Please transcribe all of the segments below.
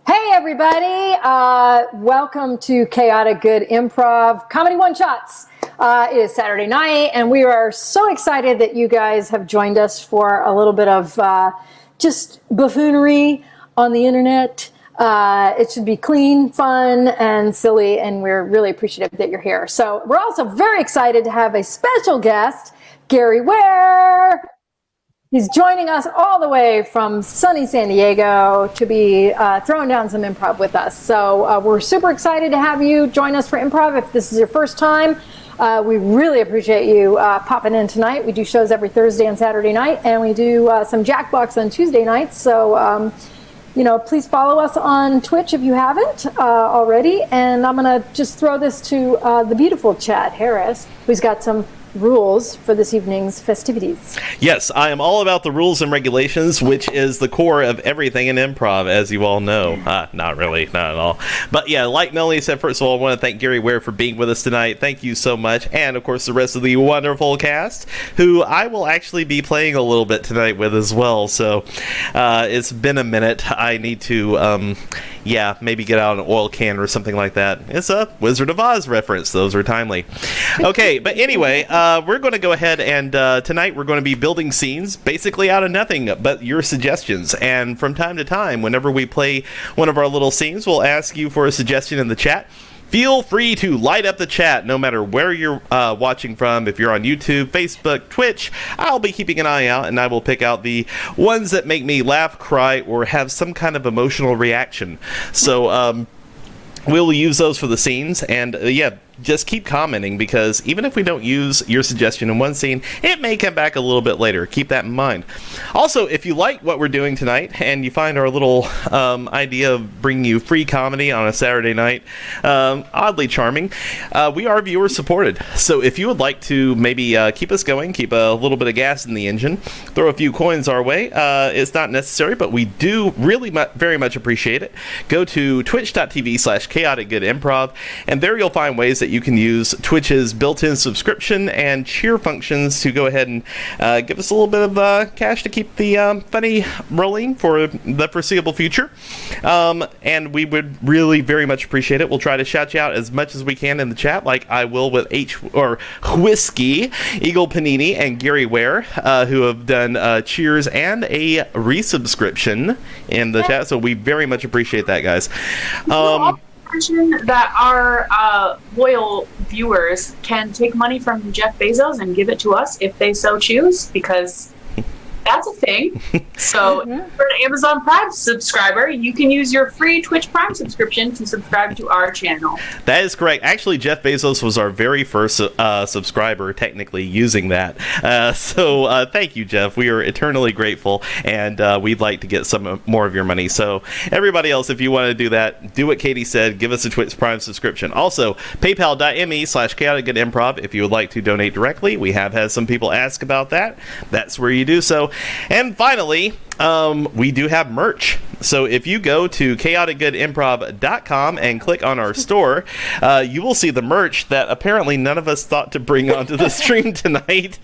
Hey everybody, welcome to Chaotic Good Improv Comedy One Shots. It is Saturday night and we are so excited that you guys have joined us for a little bit of just buffoonery on the internet. It should be clean, fun, and silly, and we're really appreciative that you're here. So we're also very excited to have a special guest, Gary Ware. He's joining us all the way from sunny San Diego to be throwing down some improv with us. So we're super excited to have you join us for improv. If this is your first time, we really appreciate you popping in tonight. We do shows every Thursday and Saturday night, and we do some Jackbox on Tuesday nights. So, please follow us on Twitch if you haven't already. And I'm going to just throw this to the beautiful Chad Harris, who's got some rules for this evening's festivities. Yes, I am all about the rules and regulations, which is the core of everything in improv, as you all know. Not really, not at all. But yeah, like Melanie said, first of all, I want to thank Gary Ware for being with us tonight. Thank you so much. And of course, the rest of the wonderful cast, who I will actually be playing a little bit tonight with as well. So it's been a minute. I need to, maybe get out an oil can or something like that. It's a Wizard of Oz reference. Those are timely. Okay, but anyway, we're going to go ahead and tonight we're going to be building scenes basically out of nothing but your suggestions. And from time to time, whenever we play one of our little scenes, we'll ask you for a suggestion in the chat. Feel free to light up the chat no matter where you're watching from. If you're on YouTube, Facebook, Twitch, I'll be keeping an eye out and I will pick out the ones that make me laugh, cry, or have some kind of emotional reaction. So we'll use those for the scenes, and just keep commenting, because even if we don't use your suggestion in one scene, it may come back a little bit later. Keep that in mind. Also, if you like what we're doing tonight and you find our little idea of bringing you free comedy on a Saturday night oddly charming, we are viewer supported. So if you would like to maybe keep us going, keep a little bit of gas in the engine, throw a few coins our way, it's not necessary, but we do really very much appreciate it. Go to twitch.tv/chaoticgoodimprov, and there you'll find ways that you can use Twitch's built-in subscription and cheer functions to go ahead and give us a little bit of cash to keep the funny rolling for the foreseeable future. And we would really very much appreciate it. We'll try to shout you out as much as we can in the chat, like I will with Whiskey, Eagle Panini, and Gary Ware, who have done cheers and a resubscription in the chat. So we very much appreciate that, guys. Mention that our loyal viewers can take money from Jeff Bezos and give it to us if they so choose, because that's a thing. So if you're an Amazon Prime subscriber, you can use your free Twitch Prime subscription to subscribe to our channel. That is correct. Actually, Jeff Bezos was our very first subscriber, technically, using that. So thank you, Jeff. We are eternally grateful, and we'd like to get some more of your money. So everybody else, if you want to do that, do what Katie said. Give us a Twitch Prime subscription. Also, paypal.me/chaoticgoodimprov if you would like to donate directly. We have had some people ask about that. That's where you do so. And finally, we do have merch. So if you go to chaoticgoodimprov.com and click on our store, you will see the merch that apparently none of us thought to bring onto the stream tonight.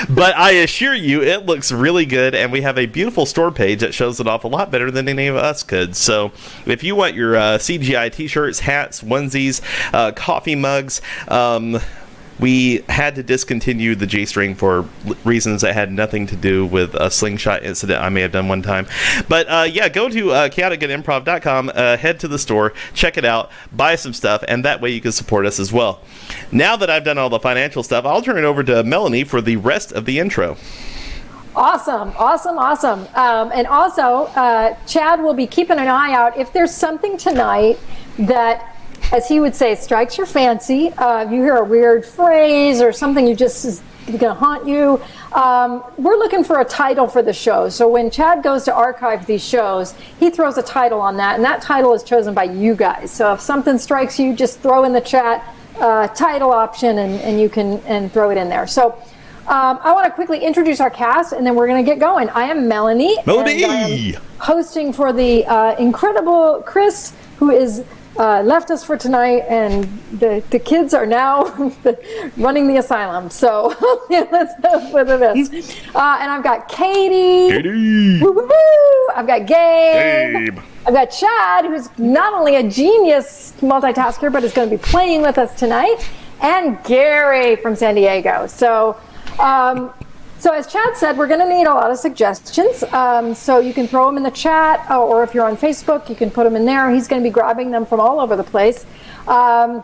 But I assure you, it looks really good, and we have a beautiful store page that shows it off a lot better than any of us could. So if you want your CGI t-shirts, hats, onesies, coffee mugs, we had to discontinue the G-string for reasons that had nothing to do with a slingshot incident I may have done one time. But yeah, go to chaoticgoodimprov.com, head to the store, check it out, buy some stuff, and that way you can support us as well. Now that I've done all the financial stuff, I'll turn it over to Melanie for the rest of the intro. Awesome. And also, Chad will be keeping an eye out if there's something tonight that, as he would say, strikes your fancy. If you hear a weird phrase or something you just is going to haunt you, we're looking for a title for the show. So when Chad goes to archive these shows, he throws a title on that, and that title is chosen by you guys. So if something strikes you, just throw in the chat title option, and you can throw it in there. So I want to quickly introduce our cast, and then we're going to get going. I am Melanie. And I am hosting for the incredible Chris, who is left us for tonight, and the kids are now running the asylum. So yeah, let's hope for the best. And I've got Katie. Woo-woo-woo. I've got Gabe. I've got Chad, who's not only a genius multitasker, but is going to be playing with us tonight, and Gary from San Diego. So as Chad said, we're going to need a lot of suggestions. So you can throw them in the chat, or if you're on Facebook, you can put them in there. He's going to be grabbing them from all over the place. What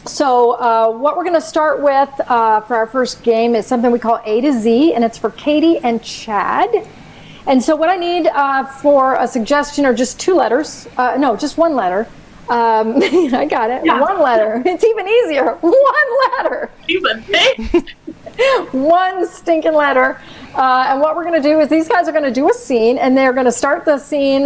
we're going to start with for our first game is something we call A to Z, and it's for Katie and Chad. And so what I need for a suggestion are just two letters. No, just one letter. I got it. Yeah. One letter. It's even easier. One letter. You would think. One stinking letter. And what we're going to do is these guys are going to do a scene, and they're going to start the scene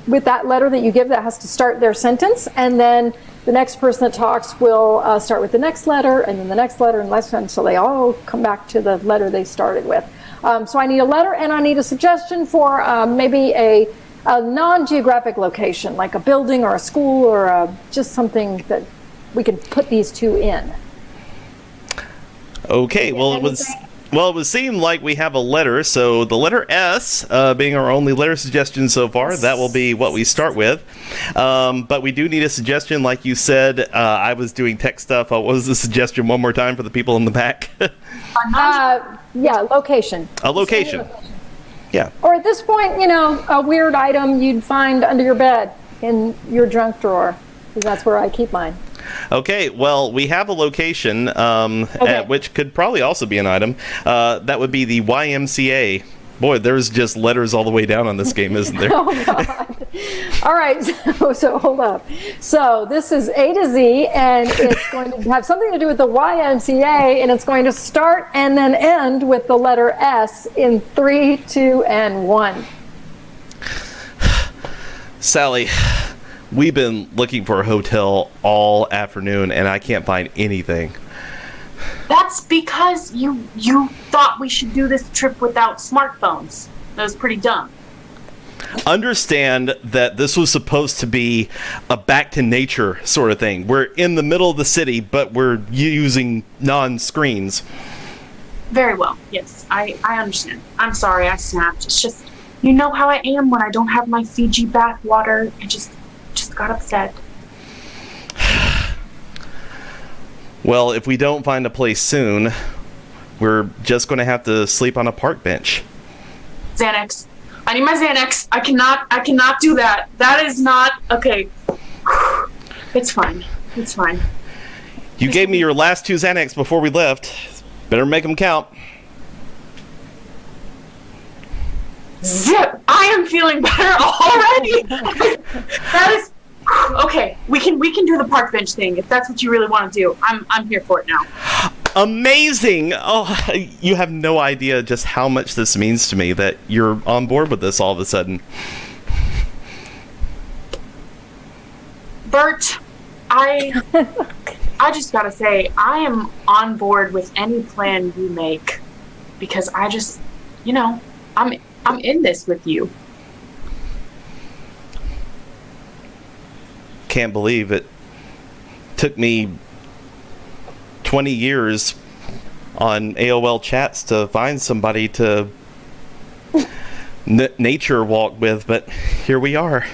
with that letter that you give that has to start their sentence. And then the next person that talks will start with the next letter, and then the next letter, and last one. So they all come back to the letter they started with. So I need a letter, and I need a suggestion for maybe a non-geographic location, like a building or a school, or just something that we can put these two in. Okay, well, it would seem like we have a letter, so the letter S, being our only letter suggestion so far, that will be what we start with. But we do need a suggestion, like you said. I was doing tech stuff. What was the suggestion one more time for the people in the back? Yeah, location. A location. Yeah. Or at this point, a weird item you'd find under your bed in your junk drawer, because that's where I keep mine. Okay, well, we have a location, which could probably also be an item. That would be the YMCA. Boy, there's just letters all the way down on this game, isn't there? Oh, God. All right, so hold up. So this is A to Z, and it's going to have something to do with the YMCA, and it's going to start and then end with the letter S in 3, 2, and 1. Sally, we've been looking for a hotel all afternoon, and I can't find anything. That's because you thought we should do this trip without smartphones. That was pretty dumb. understand that this was supposed to be a back to nature sort of thing. We're in the middle of the city, but we're using non-screens. Very well. Yes, I understand. I'm sorry I snapped. It's just, you know how I am when I don't have my Fiji bath water. I just got upset. Well, if we don't find a place soon, we're just going to have to sleep on a park bench. Xanax. I need my Xanax. I cannot do that. That is not okay. It's fine. It's fine. You gave me your last 2 Xanax before we left. Better make them count. Zip! I am feeling better already. That is okay. We can do the park bench thing if that's what you really want to do. I'm here for it now. Amazing! Oh, you have no idea just how much this means to me that you're on board with this all of a sudden. Bert, I just gotta say, I am on board with any plan you make because I just, I'm in this with you. Can't believe it took me 20 years on AOL chats to find somebody to nature walk with, but here we are.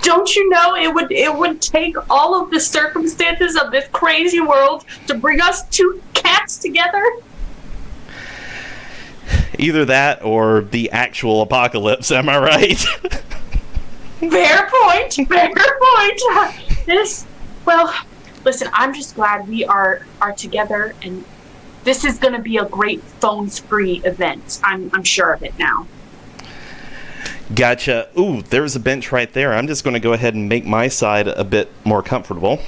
Don't you know it would take all of the circumstances of this crazy world to bring us 2 cats together? Either that or the actual apocalypse, am I right? Fair point. Well, listen, I'm just glad we are together, and this is going to be a great phones-free event. I'm sure of it now. Gotcha. Ooh, there's a bench right there. I'm just going to go ahead and make my side a bit more comfortable.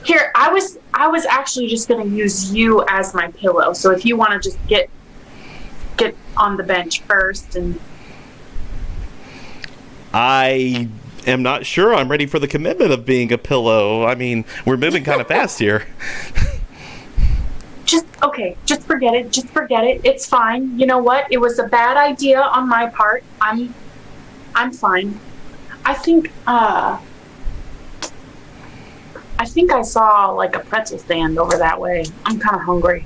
Here, I was actually just going to use you as my pillow. So if you want to just get on the bench first, and I am not sure I'm ready for the commitment of being a pillow. I mean, we're moving kind of fast here. Just forget it. It's fine. You know what? It was a bad idea on my part. I'm fine. I think I saw like a pretzel stand over that way. I'm kind of hungry.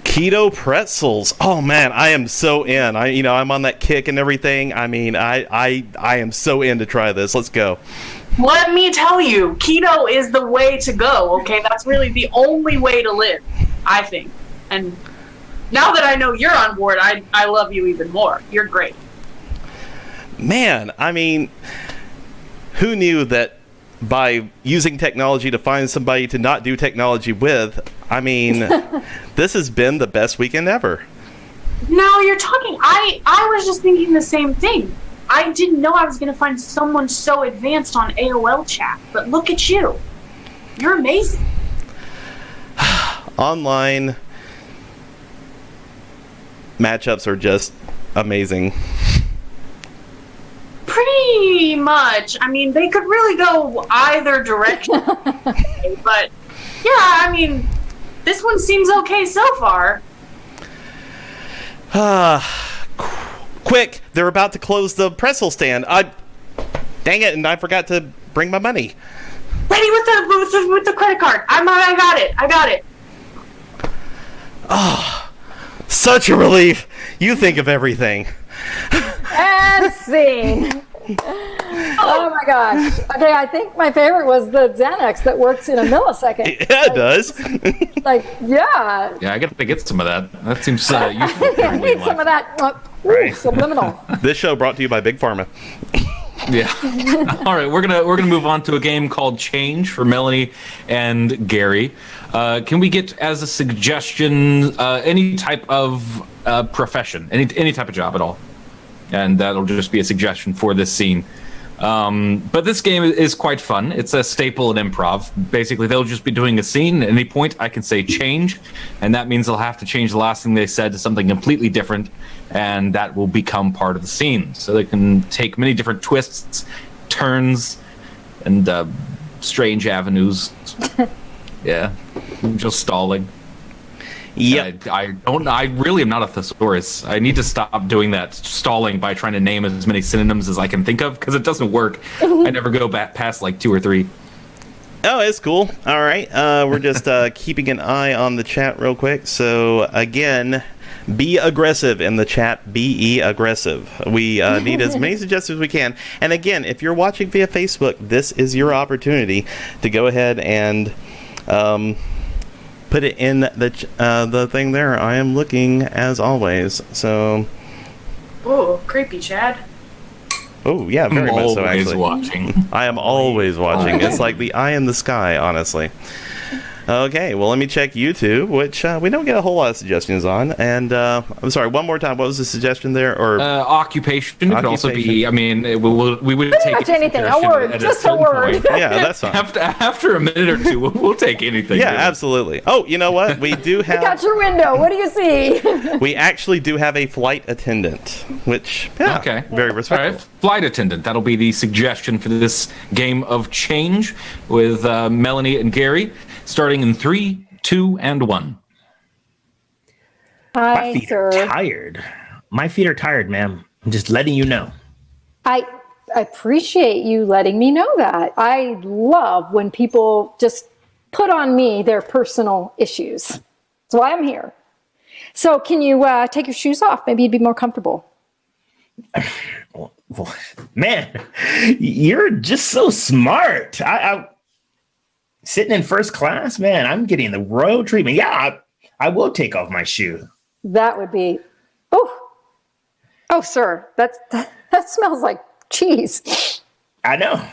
Keto pretzels. Oh man, I am so in. I'm on that kick and everything. I mean, I am so in to try this. Let's go. Let me tell you, keto is the way to go, okay? That's really the only way to live, I think. And now that I know you're on board, I love you even more. You're great. Man, I mean, who knew that by using technology to find somebody to not do technology with, I mean, this has been the best weekend ever. No, you're talking. I was just thinking the same thing. I didn't know I was going to find someone so advanced on AOL chat, but look at you. You're amazing. Online matchups are just amazing. Pretty much. I mean, they could really go either direction. But, yeah, I mean, this one seems okay so far. Quick, they're about to close the pretzel stand. Dang it, and I forgot to bring my money. Ready with the credit card. I got it. Oh, such a relief. You think of everything. And scene. Oh my gosh. Okay, I think my favorite was the Xanax that works in a millisecond. Yeah, it does. Yeah. Yeah, I got to get some of that. That seems useful. I need some of that. Right. Subliminal. This show brought to you by Big Pharma. Yeah. All right, we're gonna move on to a game called Change for Melanie and Gary. Can we get as a suggestion any type of profession, any type of job at all? And that'll just be a suggestion for this scene. But this game is quite fun. It's a staple in improv. Basically, they'll just be doing a scene. At any point, I can say change, and that means they'll have to change the last thing they said to something completely different, and that will become part of the scene. So they can take many different twists, turns, and strange avenues. Yeah, just stalling. Yep. I really am not a thesaurus. I need to stop doing that, stalling by trying to name as many synonyms as I can think of, because it doesn't work. I never go back past like 2 or 3. Oh, it's cool. All right. We're just keeping an eye on the chat real quick. So, again, be aggressive in the chat. Be aggressive. We need as many suggestions as we can. And again, if you're watching via Facebook, this is your opportunity to go ahead and put it in the thing there. I am looking as always. So. Oh, creepy, Chad. Oh, yeah, very much so, actually. Watching. I am always watching. It's like the eye in the sky, honestly. Okay, well, let me check YouTube, which we don't get a whole lot of suggestions on. And I'm sorry, one more time. What was the suggestion there? Or occupation could also be. I mean, we would take much anything. A word, just a word. Yeah, that's fine. After a minute or two, we'll take anything. Yeah, really. Absolutely. Oh, you know what? We do have. Look out your window. What do you see? We actually do have a flight attendant, which Okay, very respectful. All right. Flight attendant. That'll be the suggestion for this game of change with Melanie and Gary. Starting in 3, 2, and 1. Hi, My feet sir. are tired. My feet are tired, ma'am. I'm just letting you know. I appreciate you letting me know that. I love when people just put on me their personal issues. That's why I'm here. So can you take your shoes off? Maybe you'd be more comfortable. Well, man, you're just so smart. I sitting in first class, man, I'm getting the royal treatment. Yeah, I will take off my shoe. That would be, oh, sir, that smells like cheese. I know.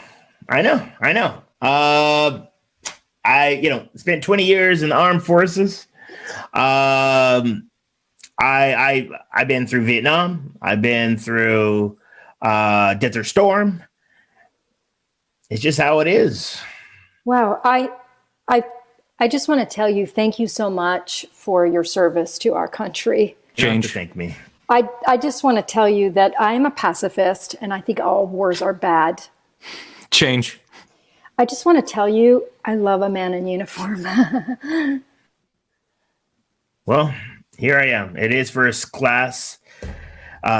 I spent 20 years in the armed forces. I've been through Vietnam. I've been through Desert Storm. It's just how it is. Wow, I just want to tell you, thank you so much for your service to our country. You don't have Change. to thank me. I just want to tell you that I'm a pacifist and I think all wars are bad. Change. I just want to tell you, I love a man in uniform. Well, here I am. It is first class.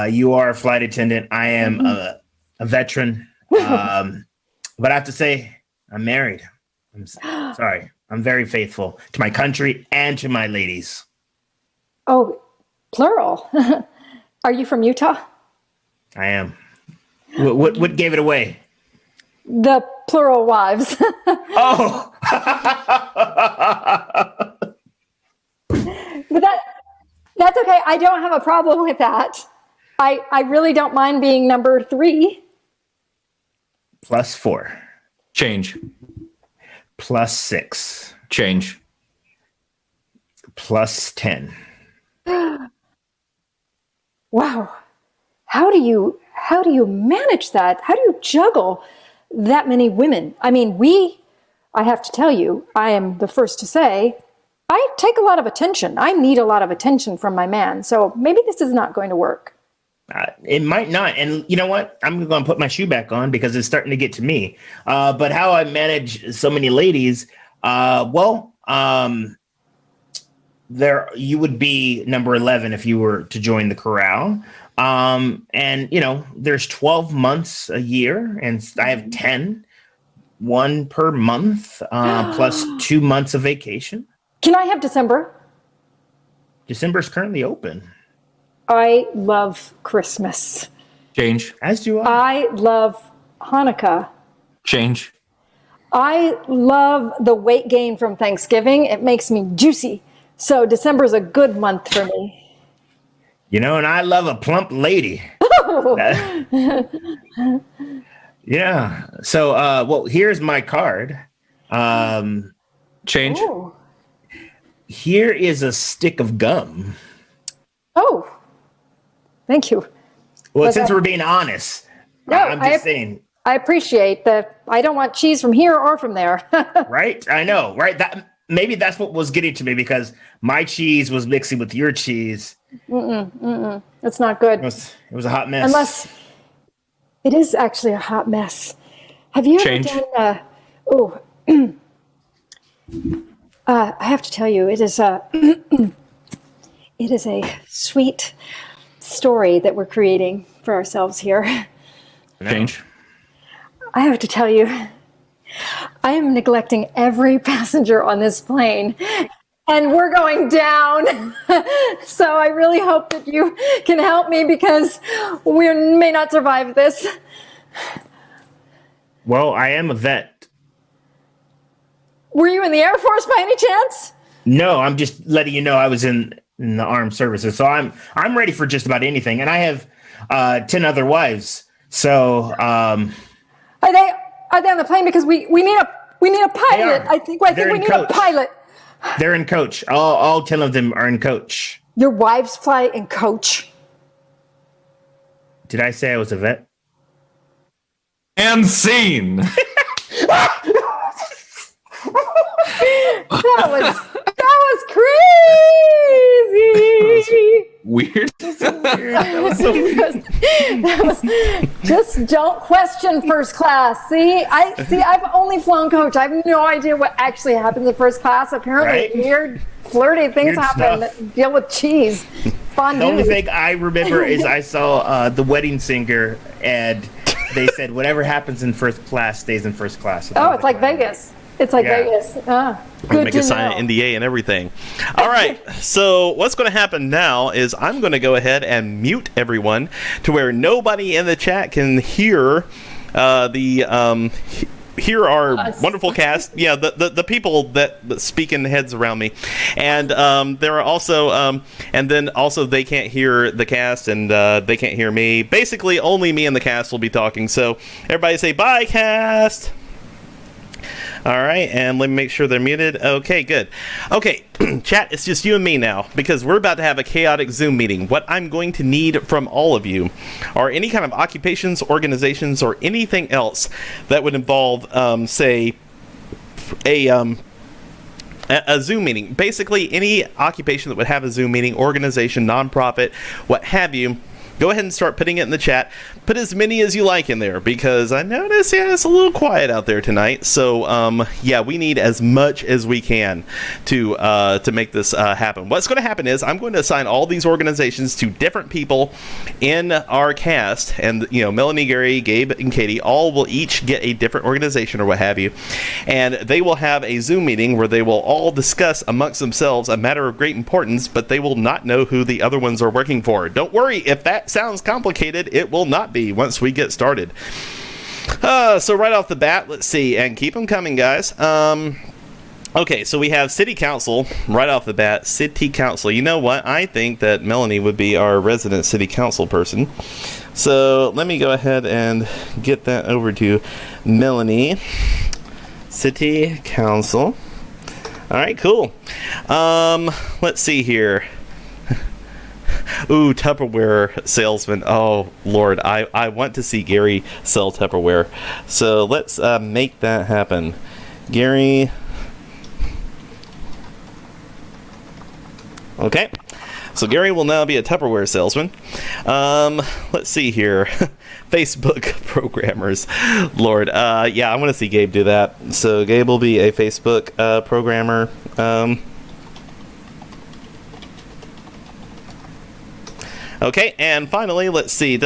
You are a flight attendant. I am a veteran. But I have to say, I'm married. I'm sorry. I'm very faithful to my country and to my ladies. Oh, plural. Are you from Utah? I am. What gave it away? The plural wives. Oh, But that's okay. I don't have a problem with that. I really don't mind being number 3. +4, Change. +6, Change. +10. Wow. How do you manage that? How do you juggle that many women? I mean, I have to tell you, I am the first to say, I take a lot of attention. I need a lot of attention from my man. So maybe this is not going to work. It might not. And you know what? I'm going to put my shoe back on because it's starting to get to me. But how I manage so many ladies, there you would be number 11 if you were to join the corral. And there's 12 months a year and I have 10, 1 per month, plus 2 months of vacation. Can I have December? December is currently open. I love Christmas. Change. As do I. I love Hanukkah. Change. I love the weight gain from Thanksgiving. It makes me juicy. So December is a good month for me. And I love a plump lady. Yeah. So, here's my card. Change. Ooh. Here is a stick of gum. Oh, thank you. Well, Was since that- we're being honest, No, I'm just saying, I appreciate that. I don't want cheese from here or from there. right? I know, right? Maybe that's what was getting to me because my cheese was mixing with your cheese. It's not good. It was a hot mess. Unless it is actually a hot mess. Have you Change. ever done, I have to tell you, it is, It is a sweet story that we're creating for ourselves here. Change. I have to tell you, I am neglecting every passenger on this plane, and we're going down. So I really hope that you can help me because we may not survive this. Well, I am a vet. Were you in the Air Force by any chance? No, I'm just letting you know I was in the armed services, so I'm ready for just about anything, and I have 10 other wives. So, Are they on the plane? Because we need a pilot. I think we need a pilot. They're in coach. All 10 of them are in coach. Your wives fly in coach. Did I say I was a vet? And scene. That was crazy. Weird. That was just don't question first class. I've only flown coach. I have no idea what actually happens in first class. Apparently, Right? weird, flirty things Weird happen stuff. that deal with cheese. Fondue. The only thing I remember is I saw the wedding singer, and they said whatever happens in first class stays in first class. So Oh, it's like Vegas. It's like Yeah. Vegas. We'll Good make to a sign know. an NDA and everything. All right. So what's going to happen now is I'm going to go ahead and mute everyone to where nobody in the chat can hear hear our wonderful cast. Yeah, the people that speak in the heads around me, and there are also and then also they can't hear the cast and they can't hear me. Basically, only me and the cast will be talking. So everybody say bye, cast. All right, and let me make sure they're muted. Okay, good. Okay, chat, it's just you and me now because we're about to have a chaotic Zoom meeting. What I'm going to need from all of you are any kind of occupations, organizations, or anything else that would involve, say, a Zoom meeting. Basically, any occupation that would have a Zoom meeting, organization, nonprofit, what have you. Go ahead and start putting it in the chat. Put as many as you like in there because I notice it's a little quiet out there tonight. So yeah, we need as much as we can to make this happen. What's going to happen is I'm going to assign all these organizations to different people in our cast, and Melanie, Gary, Gabe, and Katie all will each get a different organization or what have you, and they will have a Zoom meeting where they will all discuss amongst themselves a matter of great importance, but they will not know who the other ones are working for. Don't worry if that sounds complicated, it will not be once we get started. So right off the bat, let's see, and keep them coming, guys. Okay, so we have City Council right off the bat. City Council. You know what? I think that Melanie would be our resident City Council person. So let me go ahead and get that over to Melanie. City Council. All right, cool. Let's see here. Ooh, Tupperware salesman. Oh, Lord. I want to see Gary sell Tupperware. So let's make that happen. Gary. Okay. So Gary will now be a Tupperware salesman. Let's see here. Facebook programmers. Lord. Yeah, I want to see Gabe do that. So Gabe will be a Facebook programmer. Okay, and finally, let's see.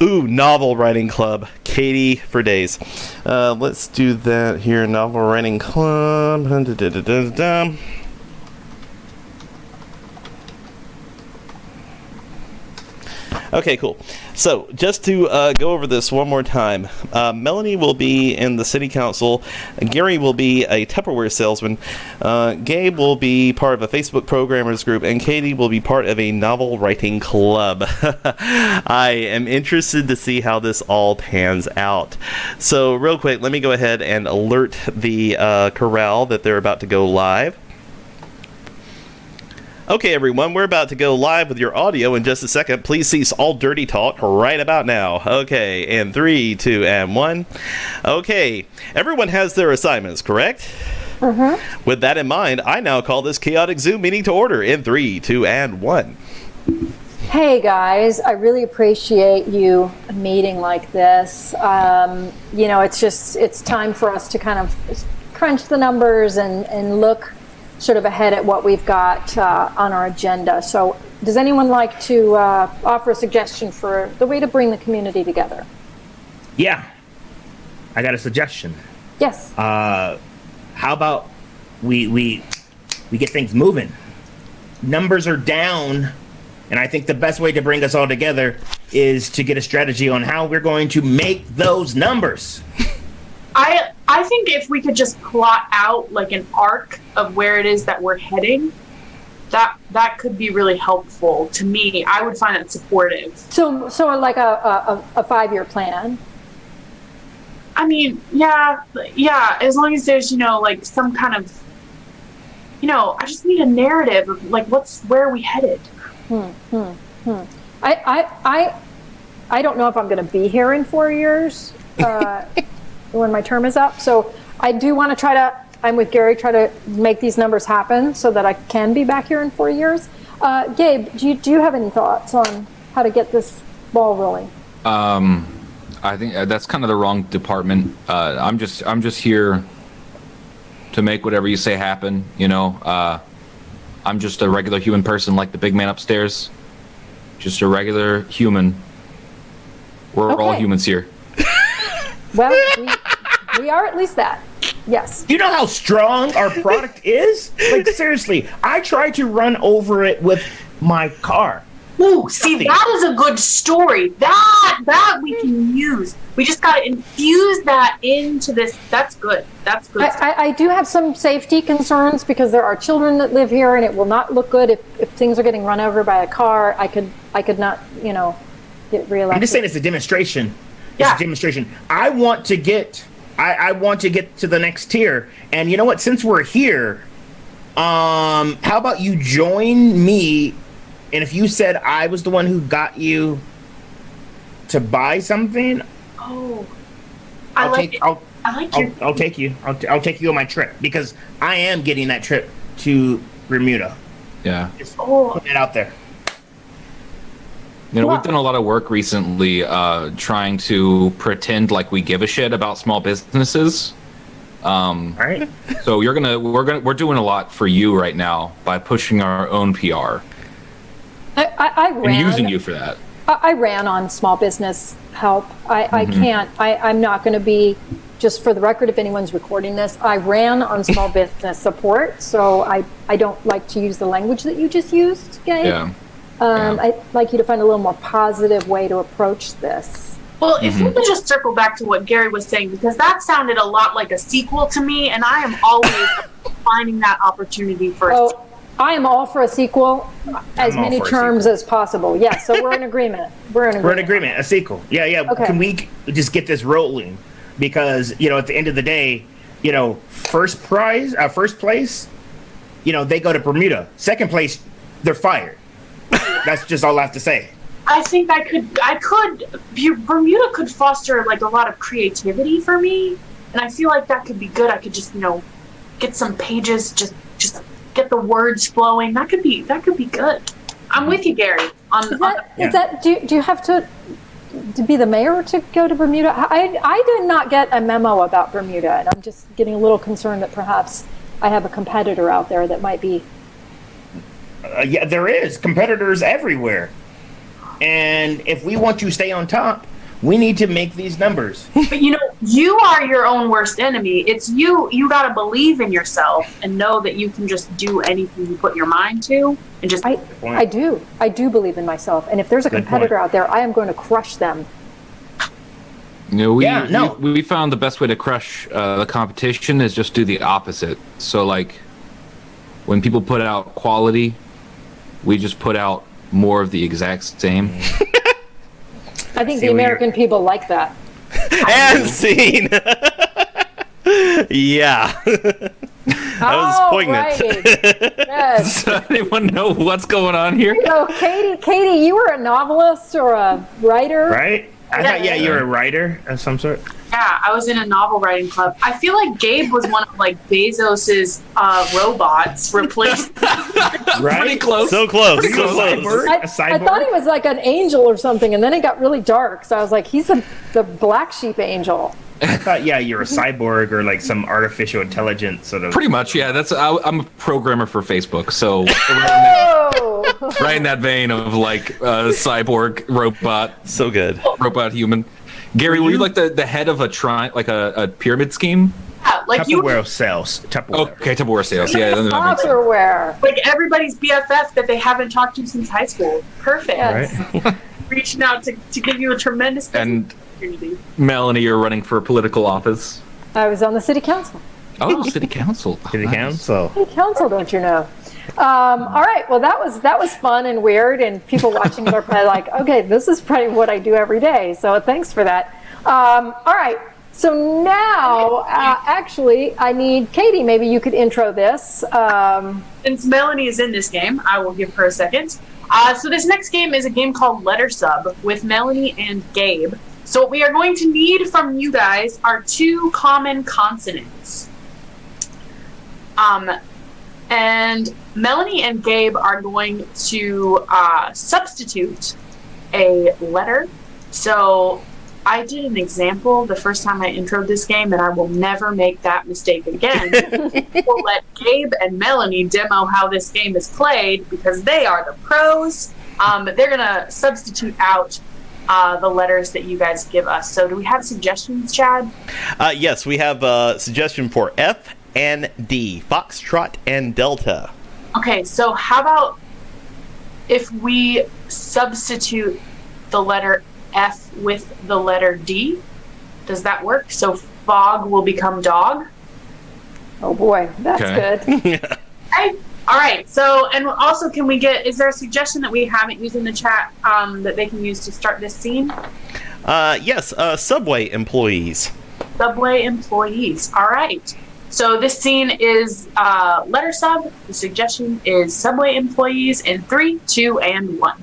Ooh, novel writing club. Katie for days. Let's do that here. Novel writing club. Okay, cool. So, just to go over this one more time, Melanie will be in the City Council, Gary will be a Tupperware salesman, Gabe will be part of a Facebook programmers group, and Katie will be part of a novel writing club. I am interested to see how this all pans out. So, real quick, let me go ahead and alert the corral that they're about to go live. Okay, everyone, we're about to go live with your audio in just a second. Please cease all dirty talk right about now. Okay, in 3, 2, and 1. Okay, everyone has their assignments, correct? Mm-hmm. With that in mind, I now call this chaotic Zoom meeting to order in 3, 2, and 1. Hey guys, I really appreciate you meeting like this. It's time for us to kind of crunch the numbers and look sort of ahead at what we've got on our agenda. So does anyone like to offer a suggestion for the way to bring the community together? Yeah, I got a suggestion. Yes. How about we get things moving? Numbers are down, and I think the best way to bring us all together is to get a strategy on how we're going to make those numbers. I think if we could just plot out like an arc of where it is that we're heading, that could be really helpful to me. I would find it supportive. So like a 5-year plan. I mean, yeah, as long as there's, like some kind of, I just need a narrative of like where are we headed? I don't know if I'm going to be here in 4 years when my term is up. So I do want to I'm with Gary, try to make these numbers happen so that I can be back here in 4 years. Gabe, do you have any thoughts on how to get this ball rolling? I think that's kind of the wrong department. I'm just here to make whatever you say happen. I'm just a regular human person like the big man upstairs. Just a regular human. We're all Okay. humans here. Well, we are at least that. Yes. Do you know how strong our product is? Like, seriously, I tried to run over it with my car. Ooh, see, that is a good story. That we can use. We just got to infuse that into this. That's good. That's good. I do have some safety concerns because there are children that live here, and it will not look good if things are getting run over by a car. I could not, get reelected. I'm just saying it's a demonstration. It's Yeah. a demonstration. I want to get to the next tier. And you know what? Since we're here, how about you join me? And if you said I was the one who got you to buy something, Oh, I like it. I'll take you. I'll take you on my trip because I am getting that trip to Bermuda. Yeah. Just Oh. putting it out there. We've done a lot of work recently trying to pretend like we give a shit about small businesses. All right. So we're doing a lot for you right now by pushing our own PR I and ran. using you for that. I ran on small business help. I can't. I'm not going to be. Just for the record, if anyone's recording this, I ran on small business support, so I don't like to use the language that you just used, Gabe. Yeah. I'd like you to find a little more positive way to approach this. Well, if we could just circle back to what Gary was saying, because that sounded a lot like a sequel to me, and I am always finding that opportunity for a Oh, I am all for a sequel, as I'm all many for a terms as possible. Yes, so we're in agreement. We're in agreement. A sequel. Yeah. Okay. Can we just get this rolling? Because, at the end of the day, first place, they go to Bermuda. Second place, they're fired. That's just all I have to say. I think Bermuda could foster like a lot of creativity for me, and I feel like that could be good. I could just, get some pages, just get the words flowing. That could be good. I'm with you, Gary. Do you have to be the mayor to go to Bermuda? I did not get a memo about Bermuda, and I'm just getting a little concerned that perhaps I have a competitor out there that might be. Yeah, there is competitors everywhere. And if we want to stay on top, we need to make these numbers. But you are your own worst enemy. It's you got to believe in yourself and know that you can just do anything you put your mind to and just I do believe in myself, and if there's a competitor out there, I am going to crush them. We found the best way to crush the competition is just do the opposite. So like when people put out quality, we just put out more of the exact same. I think the American people like that. And scene. Yeah. That was poignant. Alrighty. Yes. Does anyone know what's going on here? So, Katie, you were a novelist or a writer, Right? I thought, you're a writer of some sort. Yeah, I was in a novel writing club. I feel like Gabe was one of like Bezos's robots replaced. Right? Pretty close. So close. Pretty So close. close. A I cyborg? thought he was like an angel or something, and then it got really dark. So I was like, he's the black sheep angel. I thought, yeah, you're a cyborg or like some artificial intelligence sort of. Pretty much, yeah. I'm a programmer for Facebook, so Oh, right in that vein of like cyborg robot human. Gary, were you like the head of a pyramid scheme? Yeah, like you, Tupperware sales. Tupperware. Okay, Tupperware sales. Yeah, that makes sense. Tupperware. like everybody's BFF that they haven't talked to since high school. Perfect. Yes. Right. Reaching out to give you a tremendous And opportunity. Melanie, you're running for political office. I was on the city council. Oh, city council. City council. City council, don't you know? All right. Well, that was fun and weird, and people watching are probably like, okay, this is probably what I do every day. So thanks for that. All right. So now, actually, I need Katie. Maybe you could intro this. Since Melanie is in this game, I will give her a second. So this next game is a game called Letter Sub with Melanie and Gabe. So what we are going to need from you guys are 2 common consonants. And Melanie and Gabe are going to substitute a letter. So I did an example the first time I introed this game, and I will never make that mistake again. We'll let Gabe and Melanie demo how this game is played because they are the pros. But they're going to substitute out the letters that you guys give us. So do we have suggestions, Chad? Yes, we have a suggestion for F and D, Foxtrot and Delta. Okay, so how about if we substitute the letter F with the letter D? Does that work? So fog will become dog? Oh boy, that's Okay. good. Okay. All right. So, and also, is there a suggestion that we haven't used in the chat that they can use to start this scene? Yes, Subway employees. Subway employees. All right. So this scene is letter sub. The suggestion is Subway employees in 3, 2, and 1.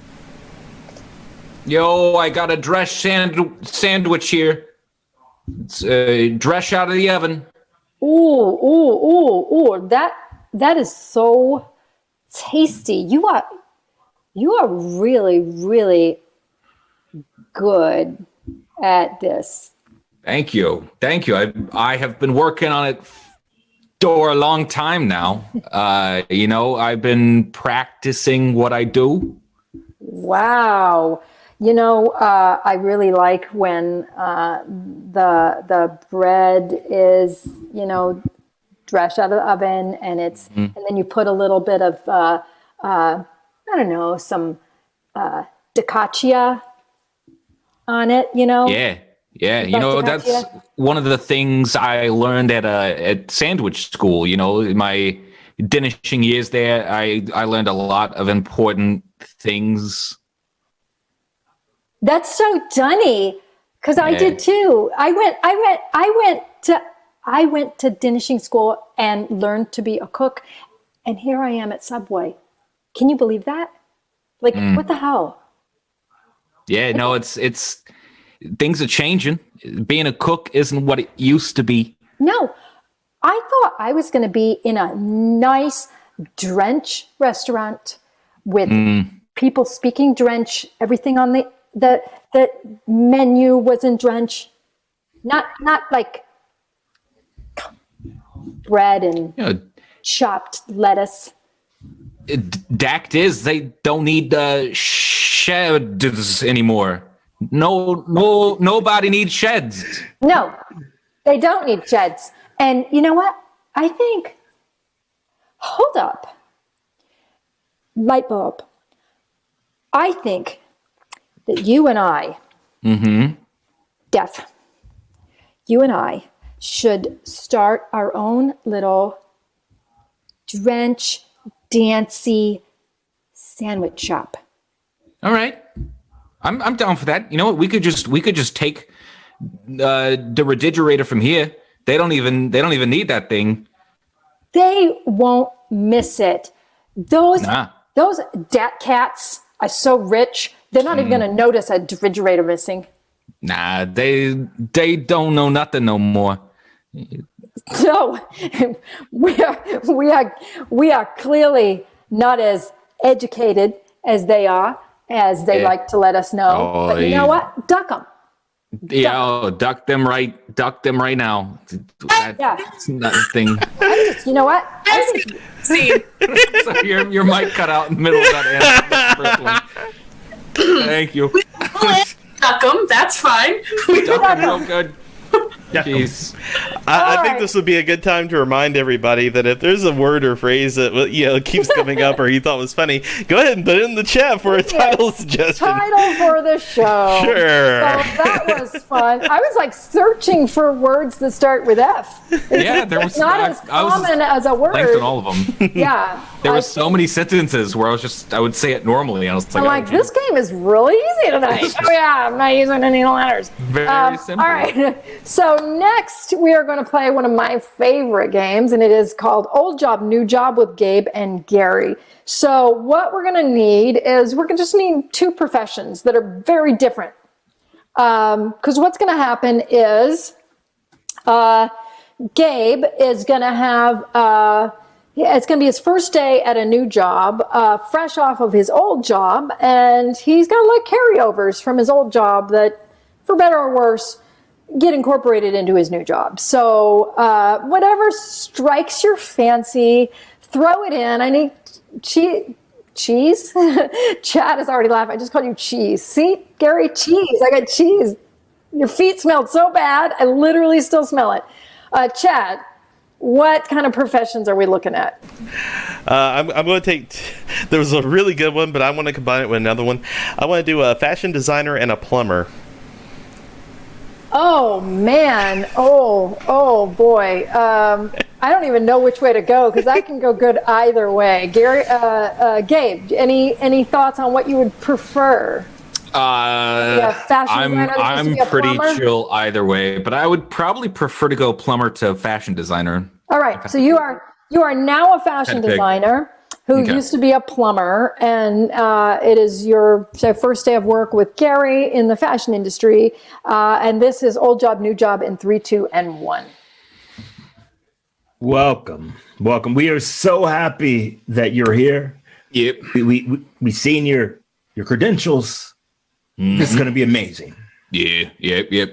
Yo, I got a dress sandwich here. It's fresh out of the oven. Ooh, that is so tasty. You are really, really good at this. Thank you. I have been working on it for a long time now. I've been practicing what I do. Wow. I really like when the bread is, fresh out of the oven, and and then you put a little bit of I don't know, some focaccia on it. Yeah. That's one of the things I learned at sandwich school. In my dinnishing years there, I learned a lot of important things. That's so dunny, because I did too. I went to dinnishing school and learned to be a cook, and here I am at Subway. Can you believe that? Like, what the hell? Yeah, no, it's things are changing. Being a cook isn't what it used to be. No, I thought I was going to be in a nice Drench restaurant with people speaking Drench. Everything on the menu was in Drench, not like bread and chopped lettuce. Dact is they don't need sheds anymore. No, nobody needs sheds. No, they don't need sheds. And you know what? I think, hold up, light bulb. I think that you and I, Deaf, you and I should start our own little Drench dancy sandwich shop. All right. I'm down for that. You know what? We could just take the refrigerator from here. They don't even need that thing. They won't miss it. Those dat cats are so rich. They're not even going to notice a refrigerator missing. Nah, they don't know nothing no more. No, we are clearly not as educated as they are, as they like to let us know. But you know what? Duck them. Yeah, duck them right now. That's nothing. You know what? See, So your mic cut out in the middle of that answer. Thank you. duck them. That's fine. Duck them real good. Jeez. I think this would be a good time to remind everybody that if there's a word or phrase that keeps coming up or you thought was funny, go ahead and put it in the chat for a title suggestion. Title for the show. Sure. So that was fun. I was like searching for words that start with F. Yeah, there was Not as common as a word. linked on all of them. Yeah. There was so many sentences where I would say it normally. I was I'm like, this game is really easy tonight. Oh yeah, I'm not using any letters. Very simple. All right. So next we are going to play one of my favorite games, and it is called Old Job, New Job with Gabe and Gary. So what we're going to need is we're going to just need two professions that are very different. Because what's going to happen is Gabe is going to have it's going to be his first day at a new job, fresh off of his old job, and he's got like carryovers from his old job that, for better or worse, get incorporated into his new job. So whatever strikes your fancy, throw it in. I need cheese. Chad is already laughing. I just called you cheese. See, Gary, cheese. I got cheese. Your feet smelled so bad. I literally still smell it. Chad, what kind of professions are we looking at? I'm going to take. There was a really good one, but I want to combine it with another one. I want to do a fashion designer and a plumber. Oh man! Oh boy! I don't even know which way to go because I can go good either way. Gary, Gabe, any thoughts on what you would prefer? I'm pretty chill either way, but I would probably prefer to go plumber to fashion designer. All right, so you are now a fashion designer who used to be a plumber, and it is your first day of work with Gary in the fashion industry, and this is Old Job, New Job in 3, 2, and 1. Welcome. We are so happy that you're here. Yep. We seen your credentials. This is going to be amazing. Yeah.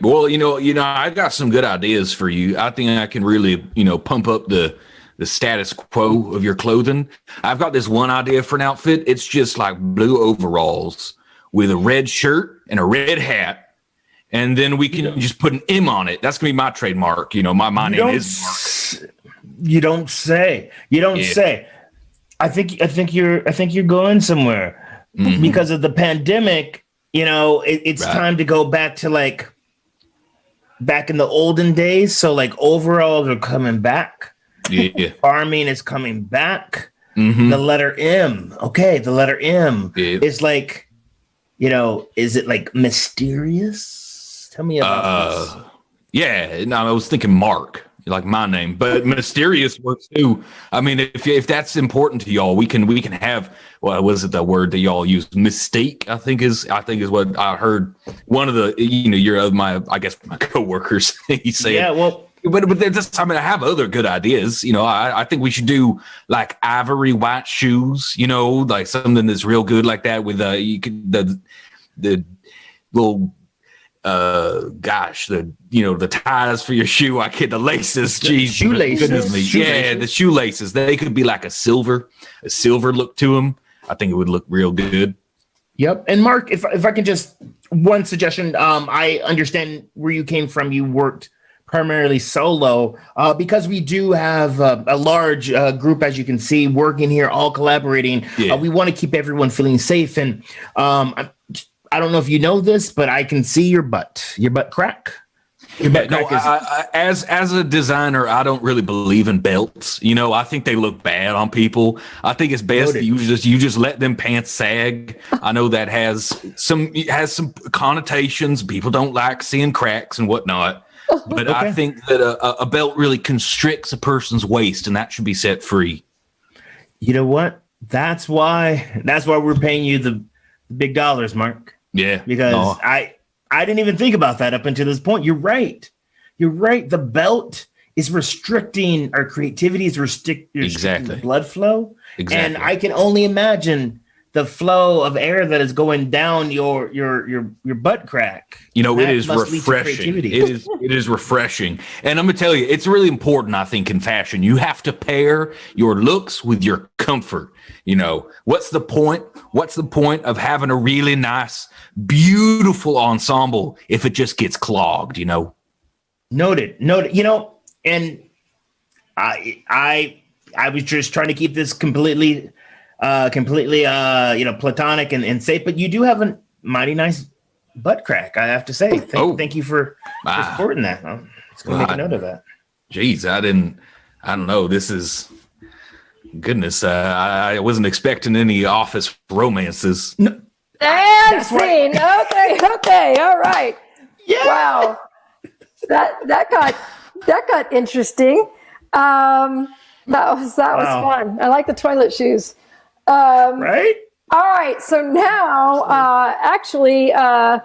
Well, I got some good ideas for you. I think I can really, pump up the status quo of your clothing. I've got this one idea for an outfit. It's just like blue overalls with a red shirt and a red hat. And then we can just put an M on it. That's going to be my trademark. My name is Mark. You don't say. I think you're going somewhere because of the pandemic. It's time to go back to back in the olden days. So overalls are coming back. Yeah. Farming is coming back. The letter M. Okay, the letter M is is it mysterious? Tell me about this. Yeah, no, I was thinking Mark, like my name, but mysterious works too. I mean, if that's important to y'all, we can have, what was it, the word that y'all use? Mystique, I think is what I heard one of the, you're my coworkers. He said, yeah, well, but I have other good ideas. I think we should do like ivory white shoes, like something that's real good like that with the little the ties for your shoe. I get the laces. Geez, shoelaces. Yeah, the shoelaces. They could be like a silver look to them. I think it would look real good. Yep. And Mark, if I can just one suggestion, I understand where you came from. You worked primarily solo because we do have a large group, as you can see, working here, all collaborating. Yeah. We want to keep everyone feeling safe. And I don't know if you know this, but I can see your butt crack. As a designer, I don't really believe in belts. I think they look bad on people. I think it's best that you just let them pants sag. I know that has some connotations. People don't like seeing cracks and whatnot. But I think that a belt really constricts a person's waist, and that should be set free. You know what? That's why we're paying you the big dollars, Mark. Yeah, because I didn't even think about that up until this point. You're right. The belt is restricting our creativity, is restricting exactly the blood flow. Exactly. And I can only imagine the flow of air that is going down your butt crack. You know, it That is must lead to refreshing. creativity. It is refreshing. And I'm gonna tell you, it's really important, I think, in fashion. You have to pair your looks with your comfort. You know, what's the point? What's the point of having a really nice, beautiful ensemble if it just gets clogged, you know? Noted. You know, and I was just trying to keep this completely platonic and safe, but you do have a mighty nice butt crack, I have to say. Thank you for supporting that. I'm just gonna make a note of that. Geez, I don't know. This is goodness. I wasn't expecting any office romances. No, And scene. Okay, all right. yeah. Wow. That got interesting. That was Wow. fun. I like the toilet shoes. Right? All right, so now actually I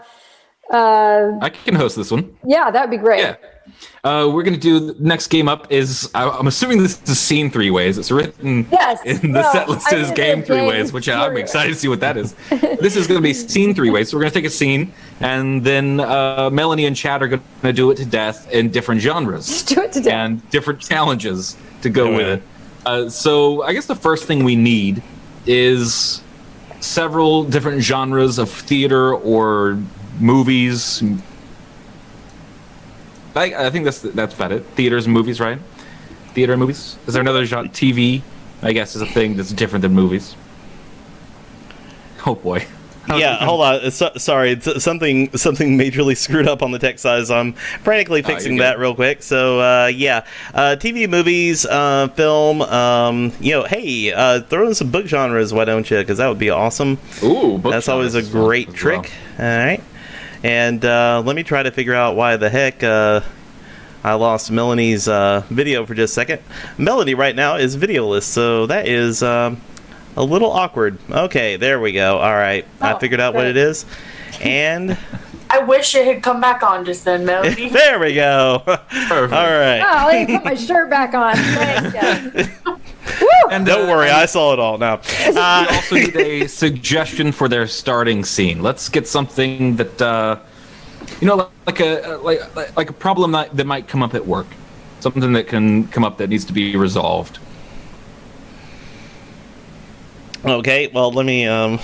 can host this one. yeah, that'd be great. Yeah. We're going to do the next game up is, I'm assuming this is scene 3 ways. It's written Yes. in the Well, set list I as mean, game the 3 game ways, which I'm period. excited to see what that is. This is going to be scene 3 ways. So we're going to take a scene, and then Melanie and Chad are going to do it to death in different genres. Do it to death. And different challenges to go Yeah. with it. So I guess the first thing we need is several different genres of theater or movies. I think that's about it. Theaters and movies, right? Theater and movies. Is there another genre? TV, I guess, is a thing that's different than movies. Oh boy. Yeah, hold on. Sorry, something majorly screwed up on the tech side. So I'm frantically fixing you're that good. real quick. So TV, movies, film. Hey, throw in some book genres, why don't you? Because that would be awesome. Ooh, book That's always a genres as well. great trick. All right, and let me try to figure out why the heck I lost Melanie's video for just a second. Melanie right now is videoless, so that is a little awkward. Okay, there we go. All right, I Oh, figured out what great. it is, and I wish it had come back on just then, Melody. there we go. All right. Oh, let me put my shirt back on. Thanks, guys. Woo! And Don't worry, I saw it all now. we also need a suggestion for their starting scene. Let's get something that like a problem that might come up at work. Something that can come up that needs to be resolved. Okay, well, let me all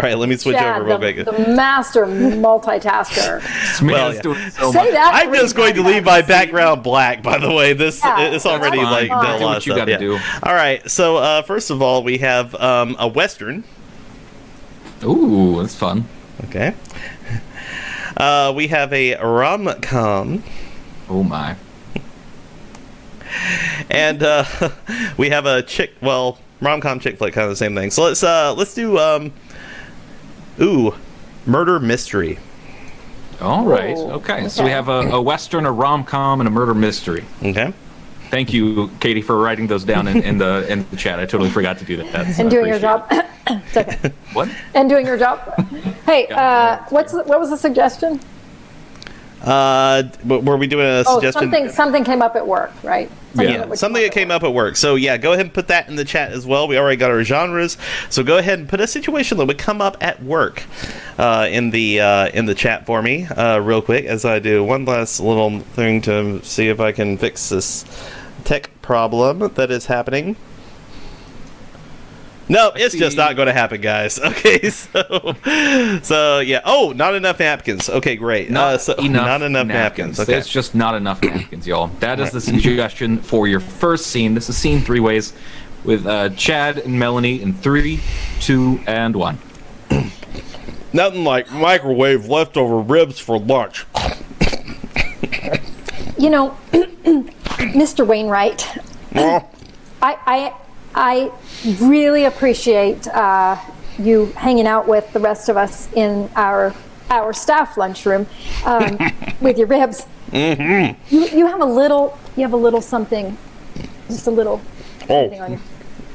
right, let me switch Chad, over real quick. the master multitasker. Well, yeah. Doing so Say much. that. I'm 3 just going to times. leave my background black, by the way. This Yeah, it's already that's like fine. done a Do lot what of you stuff. gotta Yeah. do. All right, so first of all, we have a Western. Ooh, that's fun. Okay. We have a rom-com. Oh my. And we have a rom-com chick flick, kind of the same thing. So let's do murder mystery. All right. Ooh, Okay. So we have a Western, a rom-com, and a murder mystery. Okay. Thank you, Katie, for writing those down in the chat. I totally forgot to do that. And I doing your appreciate job. It's okay. it. What? And doing your job. Hey, what was the suggestion? Were we doing a Oh, suggestion? something came up at work, right? Yeah, something that came up at work. So yeah, go ahead and put that in the chat as well. We already got our genres, so go ahead and put a situation that would come up at work in the chat for me, real quick, as I do one last little thing to see if I can fix this tech problem that is happening. No, it's just not going to happen, guys. Okay, so yeah. Oh, not enough napkins. Okay, great. Not enough napkins. Okay. It's just not enough napkins, y'all. That is the suggestion for your first scene. This is scene 3 ways with Chad and Melanie in 3, 2, and 1. Nothing like microwave leftover ribs for lunch. You know, Mr. Wainwright, Well, I really appreciate you hanging out with the rest of us in our staff lunchroom with your ribs. Mm-hmm. You have a little something, just a little something on you.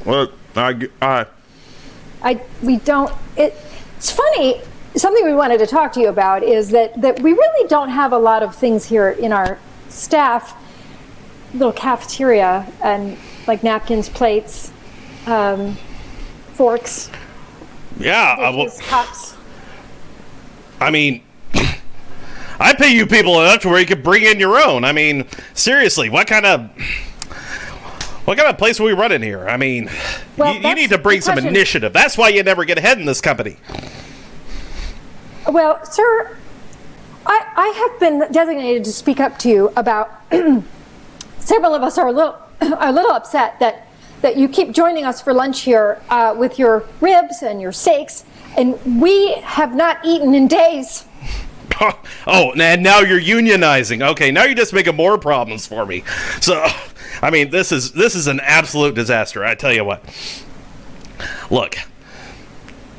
well, We don't. It's funny. Something we wanted to talk to you about is that we really don't have a lot of things here in our staff little cafeteria, and like napkins, plates, forks, Yeah, Ridiculous cops. I mean, I pay you people enough to where you could bring in your own. I mean, seriously, what kind of place are we running here? I mean, Well, you that's need to bring the some question. initiative. That's why you never get ahead in this company. Well, sir, I have been designated to speak up to you about several of us are a little upset that you keep joining us for lunch here with your ribs and your steaks, and we have not eaten in days. Oh, and now you're unionizing. Okay, now you're just making more problems for me. So, I mean, this is an absolute disaster. I tell you what. Look,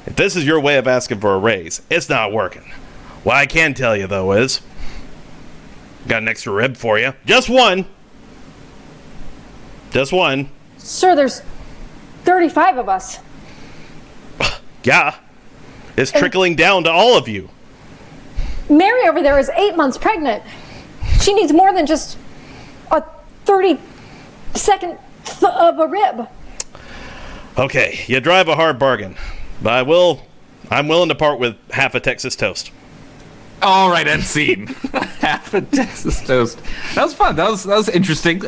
if this is your way of asking for a raise, it's not working. What I can tell you, though, is got an extra rib for you. Just one. Just one. Sir, there's 35 of us. Yeah. It's trickling down to all of you. Mary over there is 8 months pregnant. She needs more than just a 32nd of a rib. Okay, you drive a hard bargain. But I'm willing to part with half a Texas toast. All right, end scene. Half a Texas toast. That was fun. That was interesting.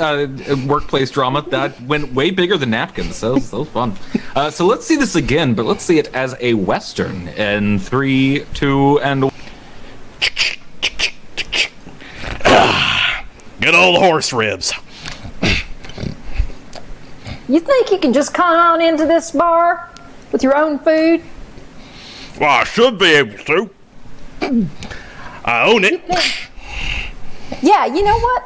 Workplace drama that went way bigger than napkins. That was fun. So let's see this again, but let's see it as a Western. In 3, 2, and 1. Good old horse ribs. You think you can just come on into this bar with your own food? Well, I should be able to. I own it. Yeah, you know what?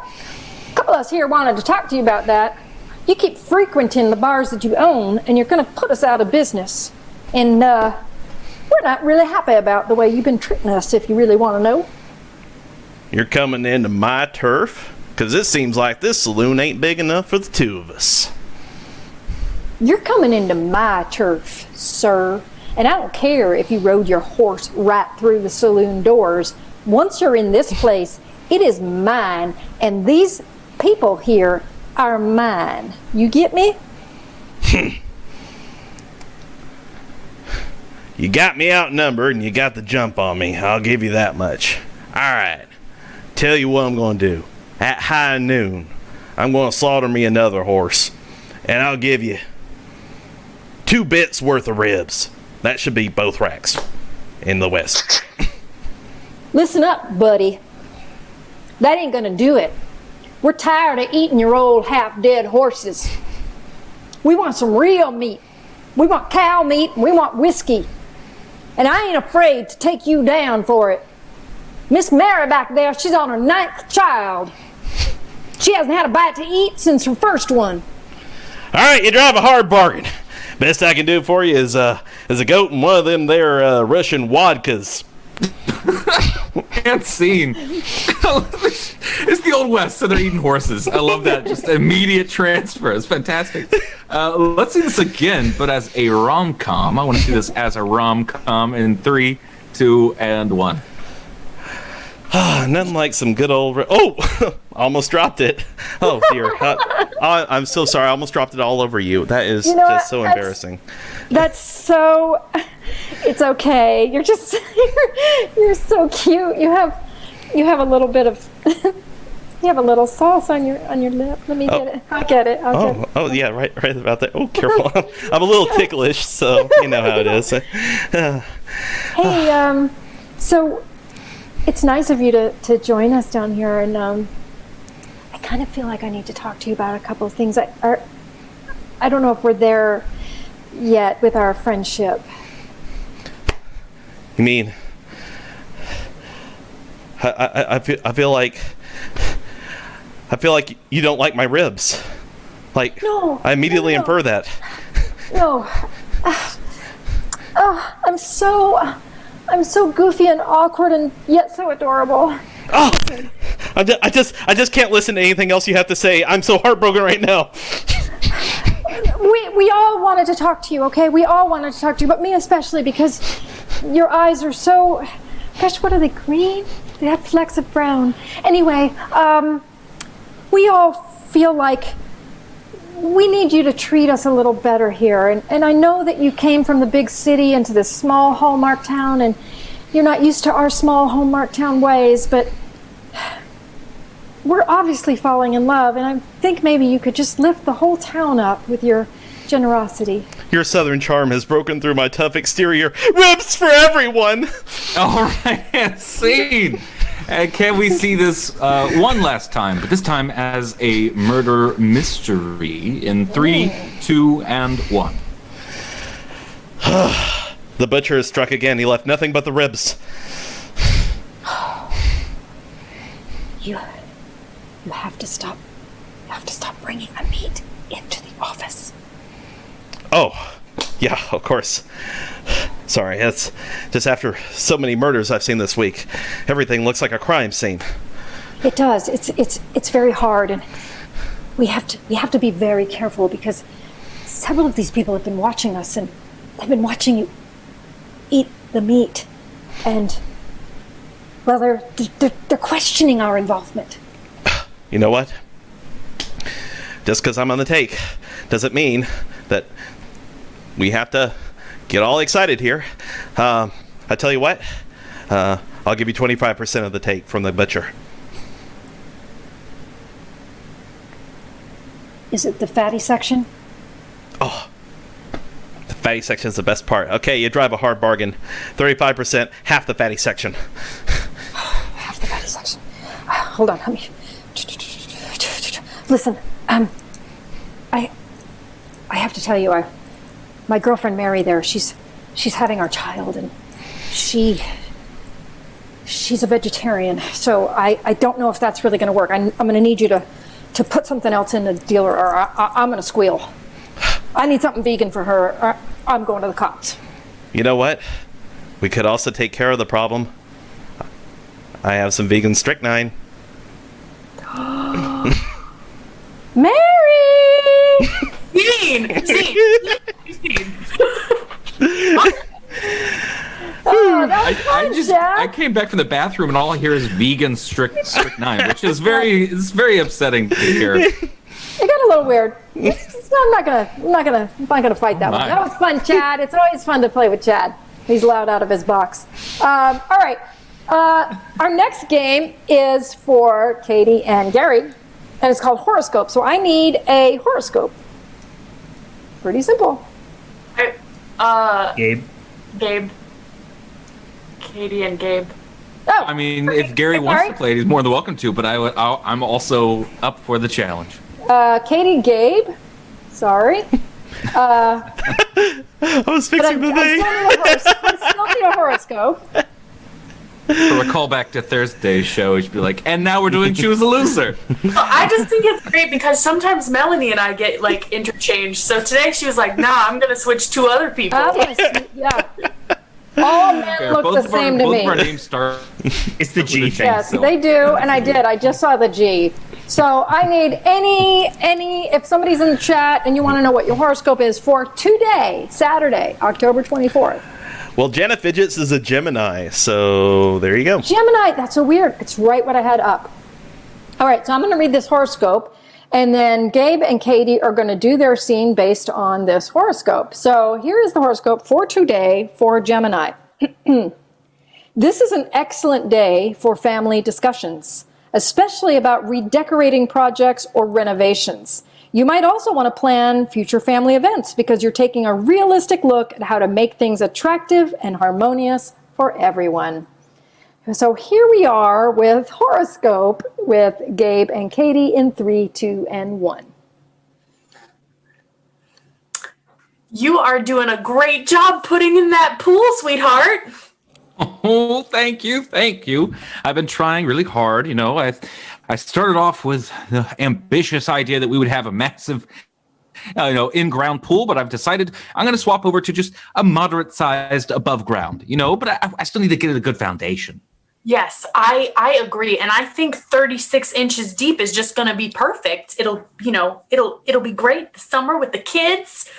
A couple of us here wanted to talk to you about that. You keep frequenting the bars that you own, and you're going to put us out of business. And we're not really happy about the way you've been treating us, if you really want to know. You're coming into my turf? Because it seems like this saloon ain't big enough for the two of us. You're coming into my turf, sir. And I don't care if you rode your horse right through the saloon doors. Once you're in this place, it is mine. And these people here are mine. You get me? You got me outnumbered and you got the jump on me. I'll give you that much. Alright. Tell you what I'm going to do. At high noon, I'm going to slaughter me another horse. And I'll give you 2 bits worth of ribs. That should be both racks in the West. Listen up, buddy. That ain't gonna do it. We're tired of eating your old half-dead horses. We want some real meat. We want cow meat and we want whiskey. And I ain't afraid to take you down for it. Miss Mary back there, she's on her 9th child. She hasn't had a bite to eat since her first one. Alright, you drive a hard bargain. Best I can do for you is a goat and one of them there Russian vodkas. And scene. It's the Old West, so they're eating horses. I love that. Just immediate transfer. It's fantastic. Let's see this again, but as a rom-com. I want to see this as a rom-com in 3, 2, and 1. Nothing like some good old... I almost dropped it. Oh, dear. I'm so sorry. I almost dropped it all over you. That is just so embarrassing. That's so... It's okay. You're just... You're so cute. You have a little bit of... You have a little sauce on your lip. Let me get it. I'll get it. Oh, yeah, right about that. Oh, careful. I'm a little ticklish, so you know how it is. Hey, so... It's nice of you to join us down here, and I kind of feel like I need to talk to you about a couple of things. I don't know if we're there yet with our friendship. You mean... I feel like you don't like my ribs. Like, No, I immediately no. infer that. No. I'm so goofy and awkward and yet so adorable. Oh, I just can't listen to anything else you have to say. I'm so heartbroken right now. We all wanted to talk to you, okay? We all wanted to talk to you, but me especially, because your eyes are so... Gosh, what are they, green? They have flecks of brown. Anyway, we all feel like we need you to treat us a little better here. And I know that you came from the big city into this small Hallmark town, and you're not used to our small Hallmark town ways, but we're obviously falling in love, and I think maybe you could just lift the whole town up with your generosity. Your southern charm has broken through my tough exterior. Ribs for everyone! All right, scene. And can we see this one last time, but this time as a murder mystery in 3, 2, and 1. The butcher has struck again. He left nothing but the ribs. You have to stop. You have to stop bringing the meat into the office. Oh, yeah, of course. Sorry, that's just after so many murders I've seen this week. Everything looks like a crime scene. It does. It's very hard, and we have to be very careful because several of these people have been watching us, and they've been watching you eat the meat, and well, they're questioning our involvement. You know what? Just because I'm on the take doesn't mean that we have to get all excited here. I tell you what, I'll give you 25% of the take from the butcher. Is it the fatty section? Oh, the fatty section is the best part. Okay, you drive a hard bargain. 35%, half the fatty section. Half the fatty section. Hold on, let me. Listen, I have to tell you, my girlfriend Mary there, she's having our child, and she's a vegetarian, so I don't know if that's really going to work. I'm going to need you to put something else in the deal, or I'm going to squeal. I need something vegan for her, or I'm going to the cops. You know what? We could also take care of the problem. I have some vegan strychnine. Mary! Scene! Oh, that was fun, Jack. I came back from the bathroom and all I hear is vegan strychnine, which is very upsetting to hear. It got a little weird. I'm not gonna fight that one. That was fun, Chad. It's always fun to play with Chad. He's loud out of his box. All right. Our next game is for Katie and Gary, and it's called Horoscope. So I need a horoscope. Pretty simple. Gabe. Katie and Gabe. Oh, I mean, if Gary wants to play it, he's more than welcome to, but I'm also up for the challenge. Katie, Gabe. Sorry. I was fixing the thing. I still need a horoscope. For a callback to Thursday's show, it should be like, and now we're doing Choose a Loser. I just think it's great because sometimes Melanie and I get like interchanged. So today she was like, "Nah, I'm gonna switch 2 other people." Yeah. All men look the same to me. Both of our names start. It's the G thing. Yes, they do, and I did. I just saw the G. So I need any. If somebody's in the chat and you want to know what your horoscope is for today, Saturday, October 24th. Well, Jenna Fidgets is a Gemini, so there you go. Gemini, that's so weird. It's right what I had up. All right, so I'm going to read this horoscope, and then Gabe and Katie are going to do their scene based on this horoscope. So here is the horoscope for today for Gemini. This is an excellent day for family discussions, especially about redecorating projects or renovations. You might also want to plan future family events because you're taking a realistic look at how to make things attractive and harmonious for everyone. So here we are with horoscope with Gabe and Katie in 3, 2, and 1. You are doing a great job putting in that pool, sweetheart. Oh, thank you. I've been trying really hard. You know, I started off with the ambitious idea that we would have a massive, in-ground pool, but I've decided I'm going to swap over to just a moderate-sized above ground. But I still need to get a good foundation. Yes, I agree, and I think 36 inches deep is just going to be perfect. It'll be great this summer with the kids.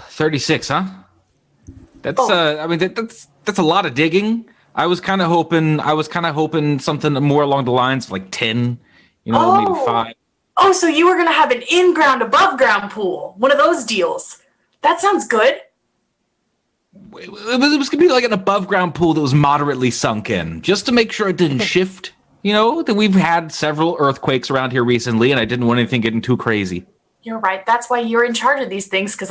36, huh? That's that's a lot of digging. I was kind of hoping something more along the lines of like 10, maybe 5. Oh, so you were going to have an in-ground, above-ground pool. One of those deals. That sounds good. It was going to be like an above ground pool that was moderately sunk in, just to make sure it didn't shift. You know, that we've had several earthquakes around here recently, and I didn't want anything getting too crazy. You're right. That's why you're in charge of these things, because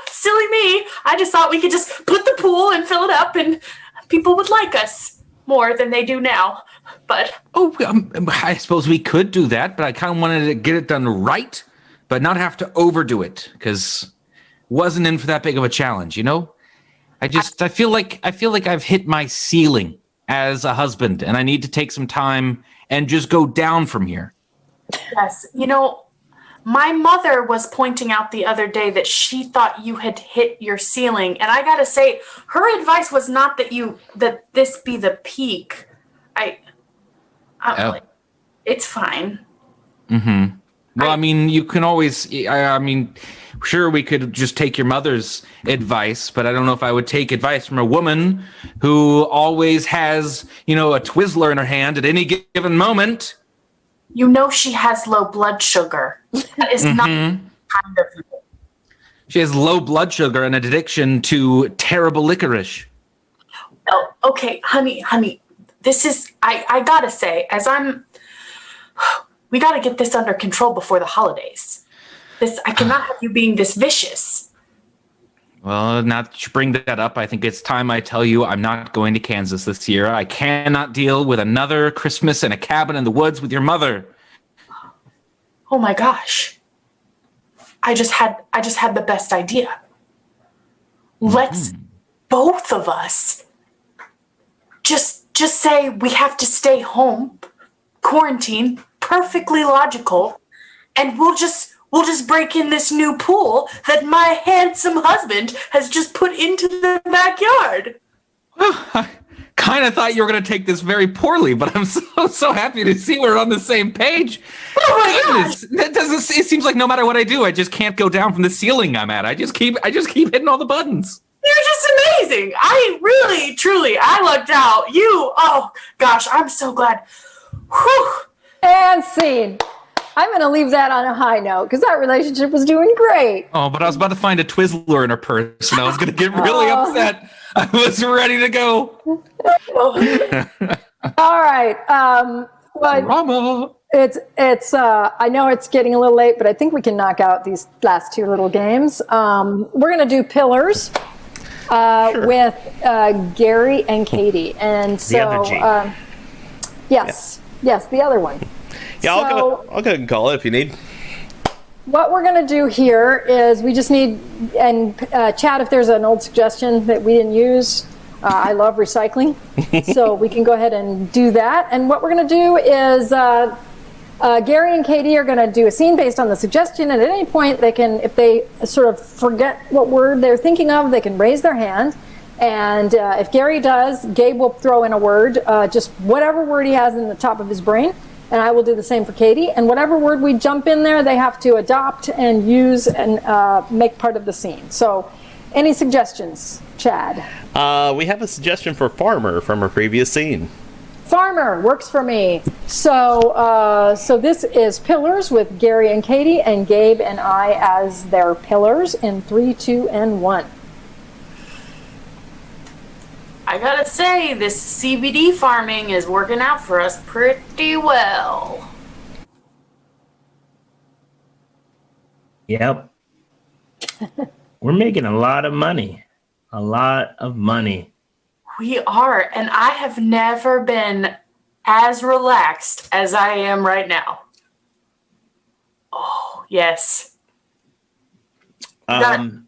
silly me, I just thought we could just put the pool and fill it up, and people would like us more than they do now. But I suppose we could do that, but I kind of wanted to get it done right, but not have to overdo it, because wasn't in for that big of a challenge, you know? I feel like I've hit my ceiling as a husband, and I need to take some time and just go down from here. Yes, you know, my mother was pointing out the other day that she thought you had hit your ceiling, and I gotta say, her advice was not that this be the peak. Like, it's fine. Mm-hmm. Well, I mean, you can always. I mean, sure, we could just take your mother's advice, but I don't know if I would take advice from a woman who always has, a Twizzler in her hand at any given moment. You know she has low blood sugar. That is not kind of you. She has low blood sugar and an addiction to terrible licorice. Oh, okay, honey. This is, I gotta say, we gotta get this under control before the holidays. I cannot have you being this vicious. Well, now that you bring that up, I think it's time I tell you I'm not going to Kansas this year. I cannot deal with another Christmas in a cabin in the woods with your mother. Oh my gosh. I just had the best idea. Let's both of us just say we have to stay home, quarantine, perfectly logical, and we'll just break in this new pool that my handsome husband has just put into the backyard. I kind of thought you were going to take this very poorly, but I'm so happy to see we're on the same page. Oh my gosh! It seems like no matter what I do, I just can't go down from the ceiling I'm at. I just keep hitting all the buttons. You're just amazing. I really, truly, I lucked out. Oh gosh, I'm so glad. Whew. And scene. I'm going to leave that on a high note because that relationship was doing great. Oh, but I was about to find a Twizzler in her purse, and I was going to get really upset. I was ready to go. All right. But Drama. it's. I know it's getting a little late, but I think we can knock out these last two little games. We're going to do Pillars with Gary and Katie, and so The other G. yes, the other one. Yeah, I'll go ahead and call it if you need. What we're going to do here is we just need, and Chad, if there's an old suggestion that we didn't use, I love recycling, so we can go ahead and do that. And what we're going to do is Gary and Katie are going to do a scene based on the suggestion, and at any point they can, if they sort of forget what word they're thinking of, they can raise their hand. And if Gary does, Gabe will throw in a word, just whatever word he has in the top of his brain. And I will do the same for Katie. And whatever word we jump in there, they have to adopt and use and make part of the scene. So any suggestions, Chad? We have a suggestion for farmer from a previous scene. Farmer works for me. So this is Pillars with Gary and Katie and Gabe and I as their pillars in 3, 2, and 1. I gotta say, this CBD farming is working out for us pretty well. Yep. We're making a lot of money. A lot of money. We are, and I have never been as relaxed as I am right now. Oh, yes. Open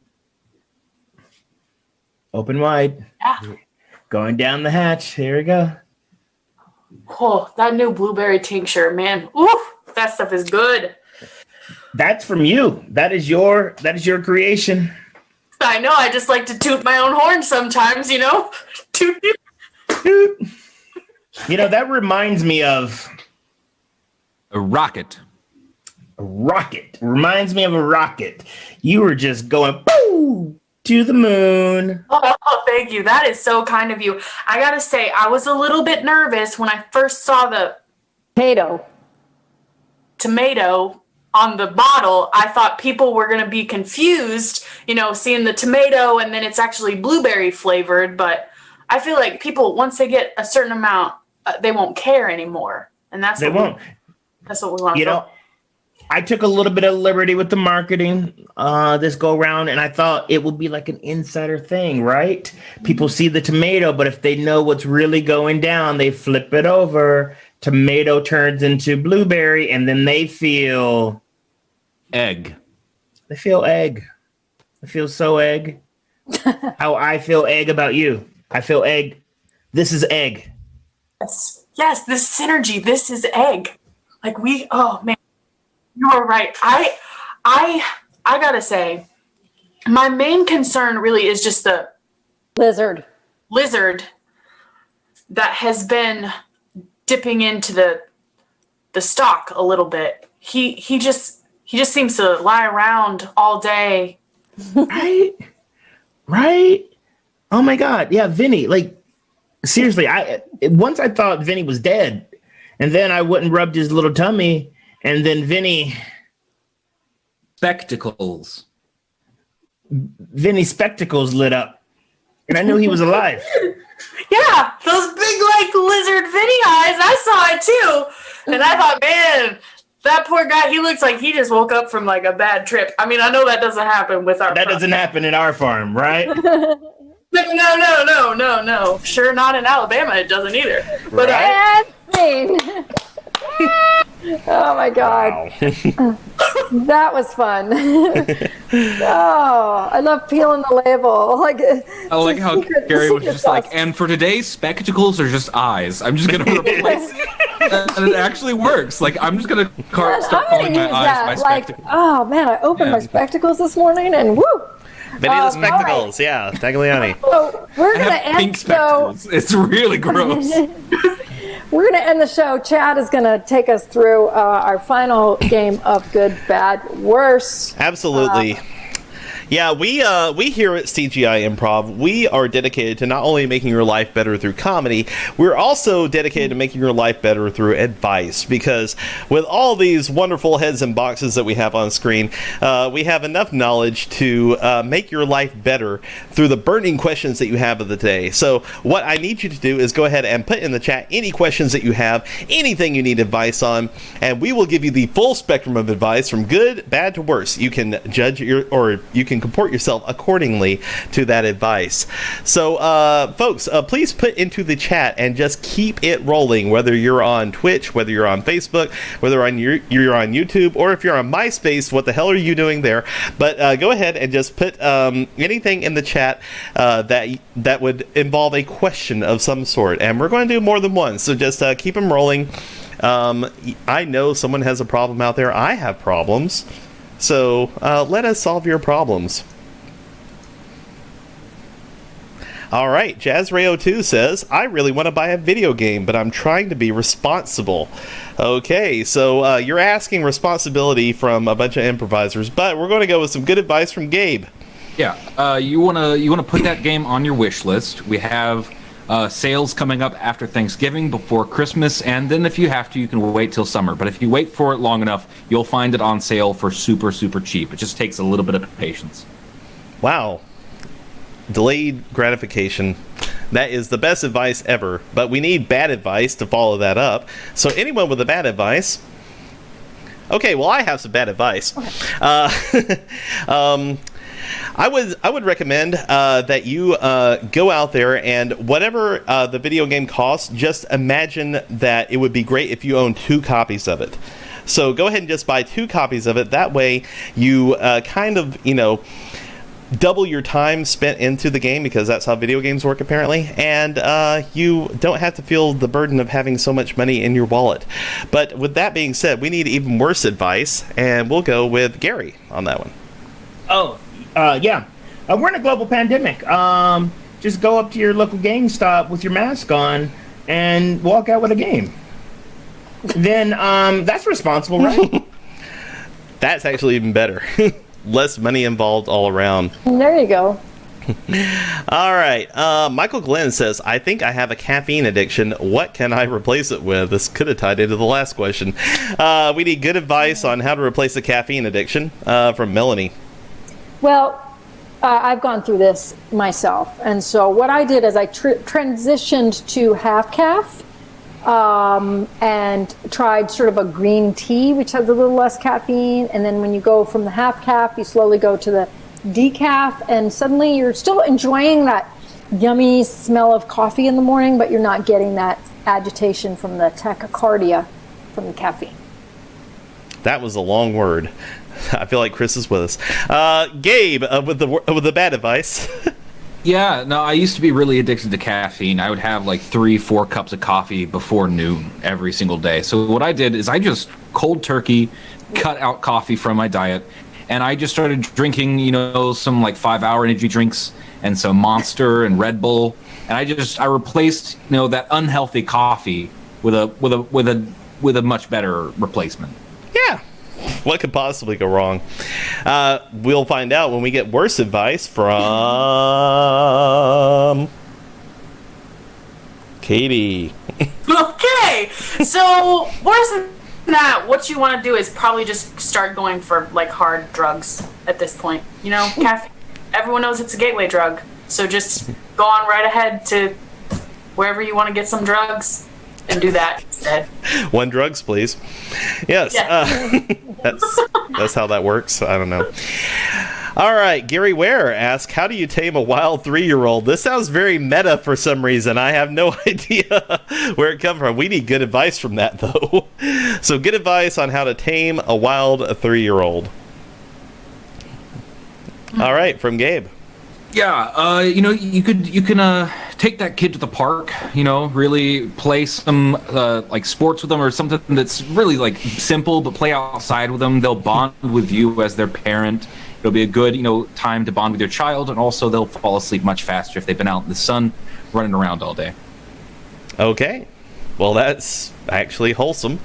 wide. Yeah. Going down the hatch. Here we go. Oh, that new blueberry tincture, man. Ooh, that stuff is good. That's from you. That is your creation. I know, I just like to toot my own horn sometimes, Toot. Toot. That reminds me of A rocket. a rocket. Reminds me of a rocket. You were just going boo to the moon. Oh, thank you. That is so kind of you. I gotta say, I was a little bit nervous when I first saw the Potato. tomato on the bottle, I thought people were going to be confused, seeing the tomato and then it's actually blueberry flavored. But I feel like people, once they get a certain amount, they won't care anymore. And that's They won't. That's what we want to do. I took a little bit of liberty with the marketing this go round, and I thought it would be like an insider thing, right? People see the tomato, but if they know what's really going down, they flip it over. Tomato turns into blueberry, and then they feel Egg. They feel egg. I feel so egg. How I feel egg about you. I feel egg. This is egg. Yes, this synergy. This is egg. Oh man. You are right. I gotta say, my main concern really is just the lizard that has been dipping into the stock a little bit. He just seems to lie around all day. Right? Oh my God. Yeah, Vinny. Like, seriously, once I thought Vinny was dead, and then I went and rubbed his little tummy. And then Vinny's spectacles lit up. And I knew he was alive. Yeah, those big, lizard Vinny eyes. I saw it too. And I thought, man, that poor guy, he looks like he just woke up from a bad trip. I mean, I know that doesn't happen with our That doesn't happen in our farm, right? No. Sure, not in Alabama, it doesn't either. But oh my God. Wow. That was fun. Oh, I love peeling the label. I like how Gary was just and for today's spectacles are just eyes. I'm just going to replace it. And it actually works. I'm just going to start calling my eyes my spectacles. Oh man, I opened my spectacles this morning and woo! Vinny the Spectacles, yeah, Tagliani. So we're going to end pink spectacles. It's really gross. We're going to end the show. Chad is going to take us through our final game of good, bad, worst. Absolutely. Yeah, we here at CGI Improv, we are dedicated to not only making your life better through comedy, we're also dedicated to making your life better through advice, because with all these wonderful heads and boxes that we have on screen, we have enough knowledge to make your life better through the burning questions that you have of the day. So what I need you to do is go ahead and put in the chat any questions that you have, anything you need advice on, and we will give you the full spectrum of advice from good, bad to worse. You can judge you can comport yourself accordingly to that advice. So folks, please put into the chat and just keep it rolling, whether you're on Twitch, whether you're on Facebook, whether you're on YouTube, or if you're on MySpace. What the hell are you doing there? But go ahead and just put anything in the chat that would involve a question of some sort, and we're going to do more than one, so just keep them rolling. I know someone has a problem out there. I have problems. So let us solve your problems. All right, JazzRayo2 says, I really want to buy a video game, but I'm trying to be responsible. Okay, so you're asking responsibility from a bunch of improvisers, but we're going to go with some good advice from Gabe. Yeah, you wanna put that game on your wish list. We have sales coming up after Thanksgiving, before Christmas, and then if you have to, you can wait till summer. But if you wait for it long enough, you'll find it on sale for super, super cheap. It just takes a little bit of patience. Wow. Delayed gratification. That is the best advice ever, but we need bad advice to follow that up. So anyone with a bad advice... Okay, well, I have some bad advice. I would recommend that you go out there and whatever the video game costs, just imagine that it would be great if you own 2 copies of it. So go ahead and just buy 2 copies of it. That way you double your time spent into the game, because that's how video games work apparently, and you don't have to feel the burden of having so much money in your wallet. But with that being said, we need even worse advice, and we'll go with Gary on that one. Yeah. We're in a global pandemic. Just go up to your local GameStop with your mask on and walk out with a game. Then that's responsible, right? That's actually even better. Less money involved all around. There you go. All right. Michael Glenn says, I think I have a caffeine addiction. What can I replace it with? This could have tied into the last question. We need good advice on how to replace a caffeine addiction from Melanie. Well, I've gone through this myself. And so what I did is I transitioned to half calf and tried sort of a green tea, which has a little less caffeine. And then when you go from the half calf, you slowly go to the decaf, and suddenly you're still enjoying that yummy smell of coffee in the morning, but you're not getting that agitation from the tachycardia from the caffeine. That was a long word. I feel like Chris is with us. Gabe, with the bad advice. Yeah, no, I used to be really addicted to caffeine. I would have like 3-4 cups of coffee before noon every single day. So what I did is I just cold turkey cut out coffee from my diet, and I just started drinking, some like 5-hour energy drinks and some Monster and Red Bull, and I replaced, that unhealthy coffee with a much better replacement. Yeah. What could possibly go wrong? We'll find out when we get worse advice from Katie. Okay, so worse than that, what you want to do is probably just start going for like hard drugs at this point. Caffeine. Everyone knows it's a gateway drug, so just go on right ahead to wherever you want to get some drugs and do that instead. One drugs, please. Yes, Yeah. that's how that works. I don't know. All right, Gary Ware asks, how do you tame a wild 3-year-old? This sounds very meta for some reason. I have no idea where it comes from. We need good advice from that, though. So good advice on how to tame a wild 3-year-old. All right, from Gabe. Yeah, you can take that kid to the park, really play some like sports with them or something that's really like simple, but play outside with them. They'll bond with you as their parent. It'll be a good, time to bond with your child, and also they'll fall asleep much faster if they've been out in the sun running around all day. Okay. Well, that's actually wholesome.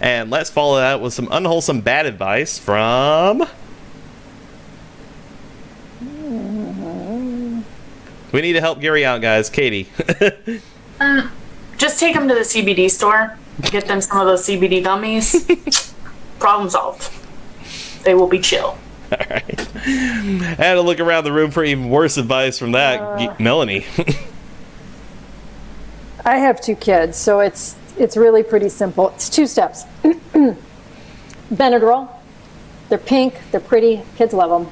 And let's follow that with some unwholesome bad advice from... We need to help Gary out, guys. Katie. Just take them to the CBD store. Get them some of those CBD gummies. Problem solved. They will be chill. All right. I had to look around the room for even worse advice from that. Melanie. I have 2 kids, so it's really pretty simple. It's 2 steps. Benadryl. They're pink. They're pretty. Kids love them.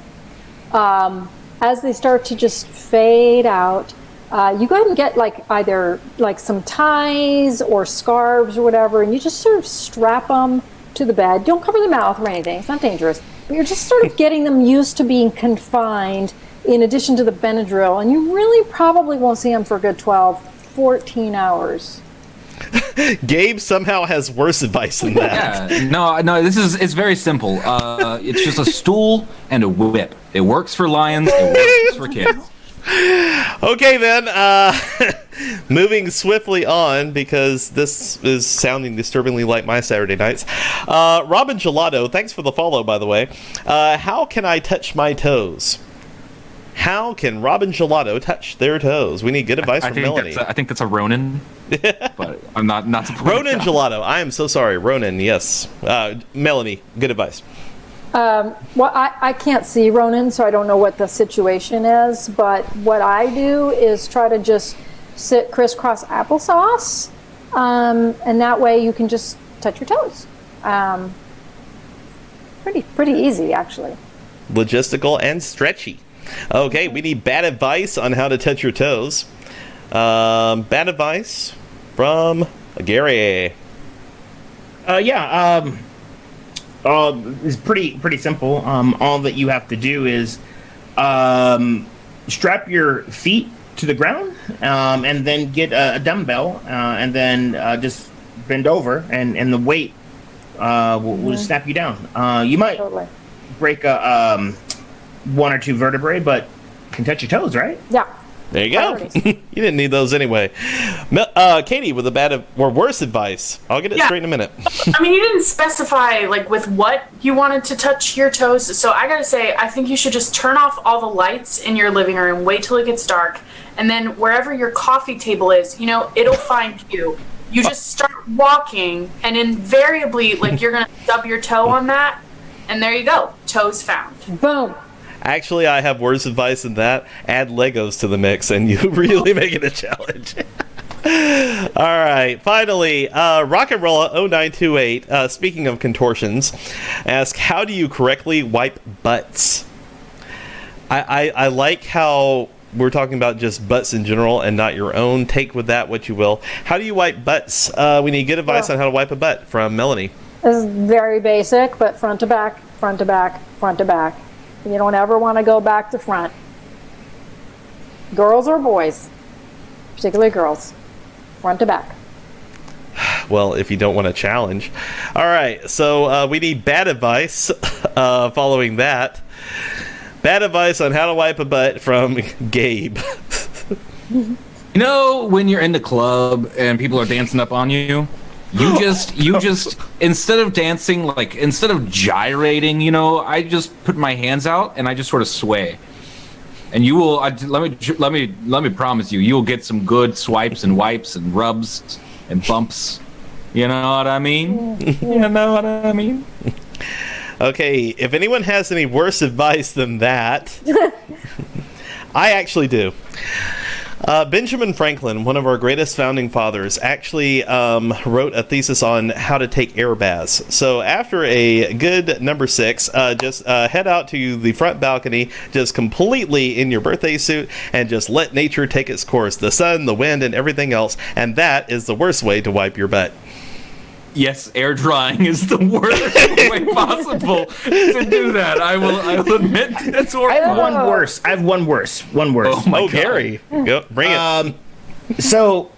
As they start to just fade out, you go ahead and get either some ties or scarves or whatever, and you just sort of strap them to the bed. Don't cover the mouth or anything. It's not dangerous. But you're just sort of getting them used to being confined in addition to the Benadryl, and you really probably won't see them for a good 12-14 hours. Gabe somehow has worse advice than that. Yeah, no, it's very simple. It's just a stool and a whip. It works for lions, it works for kids. Okay, then. Moving swiftly on, because this is sounding disturbingly like my Saturday nights. Robin Gelato, thanks for the follow, by the way. How can I touch my toes? How can Robin Gelato touch their toes? We need good advice from Melanie. I think that's a Ronin, but I'm not Ronin Gelato. I am so sorry. Ronin, yes. Melanie, good advice. Well, I can't see Ronin, so I don't know what the situation is, but what I do is try to just sit crisscross applesauce, and that way you can just touch your toes. Pretty easy, actually. Logistical and stretchy. Okay, we need bad advice on how to touch your toes. Bad advice from Gary. It's pretty simple. All that you have to do is strap your feet to the ground, and then get a dumbbell, and then just bend over, and the weight will just snap you down. You might break a 1 or 2 vertebrae, but you can touch your toes, right? Yeah. There you go. Priorities. You didn't need those anyway. Katie with a bad or worse advice. I'll get it straight in a minute. I mean, you didn't specify like with what you wanted to touch your toes. So I gotta say, I think you should just turn off all the lights in your living room, wait till it gets dark, and then wherever your coffee table is, it'll find you. You just start walking, and invariably, like, you're gonna stub your toe on that, and there you go, toes found. Boom. Actually, I have worse advice than that. Add Legos to the mix, and you really make it a challenge. All right. Finally, Rock'n'Rolla0928, speaking of contortions, ask, how do you correctly wipe butts? I like how we're talking about just butts in general and not your own. Take with that what you will. How do you wipe butts? We need good advice on how to wipe a butt from Melanie. This is very basic, but front to back, front to back, front to back. You don't ever want to go back to front. Girls or boys, particularly girls, front to back. Well, if you don't want a challenge. All right, so we need bad advice following that. Bad advice on how to wipe a butt from Gabe. When you're in the club and people are dancing up on you, you just instead of dancing, like instead of gyrating, I just put my hands out and I just sort of sway. And you will let me promise you will get some good swipes and wipes and rubs and bumps. You know what I mean? You know what I mean? Okay, if anyone has any worse advice than that, I actually do. Benjamin Franklin, one of our greatest founding fathers, actually wrote a thesis on how to take air baths. So after a good number 6, just head out to the front balcony, just completely in your birthday suit, and just let nature take its course. The sun, the wind, and everything else. And that is the worst way to wipe your butt. Yes, air drying is the worst way possible to do that. I will admit that's horrible. I have one worse. Oh my God. Gary, go bring it. So,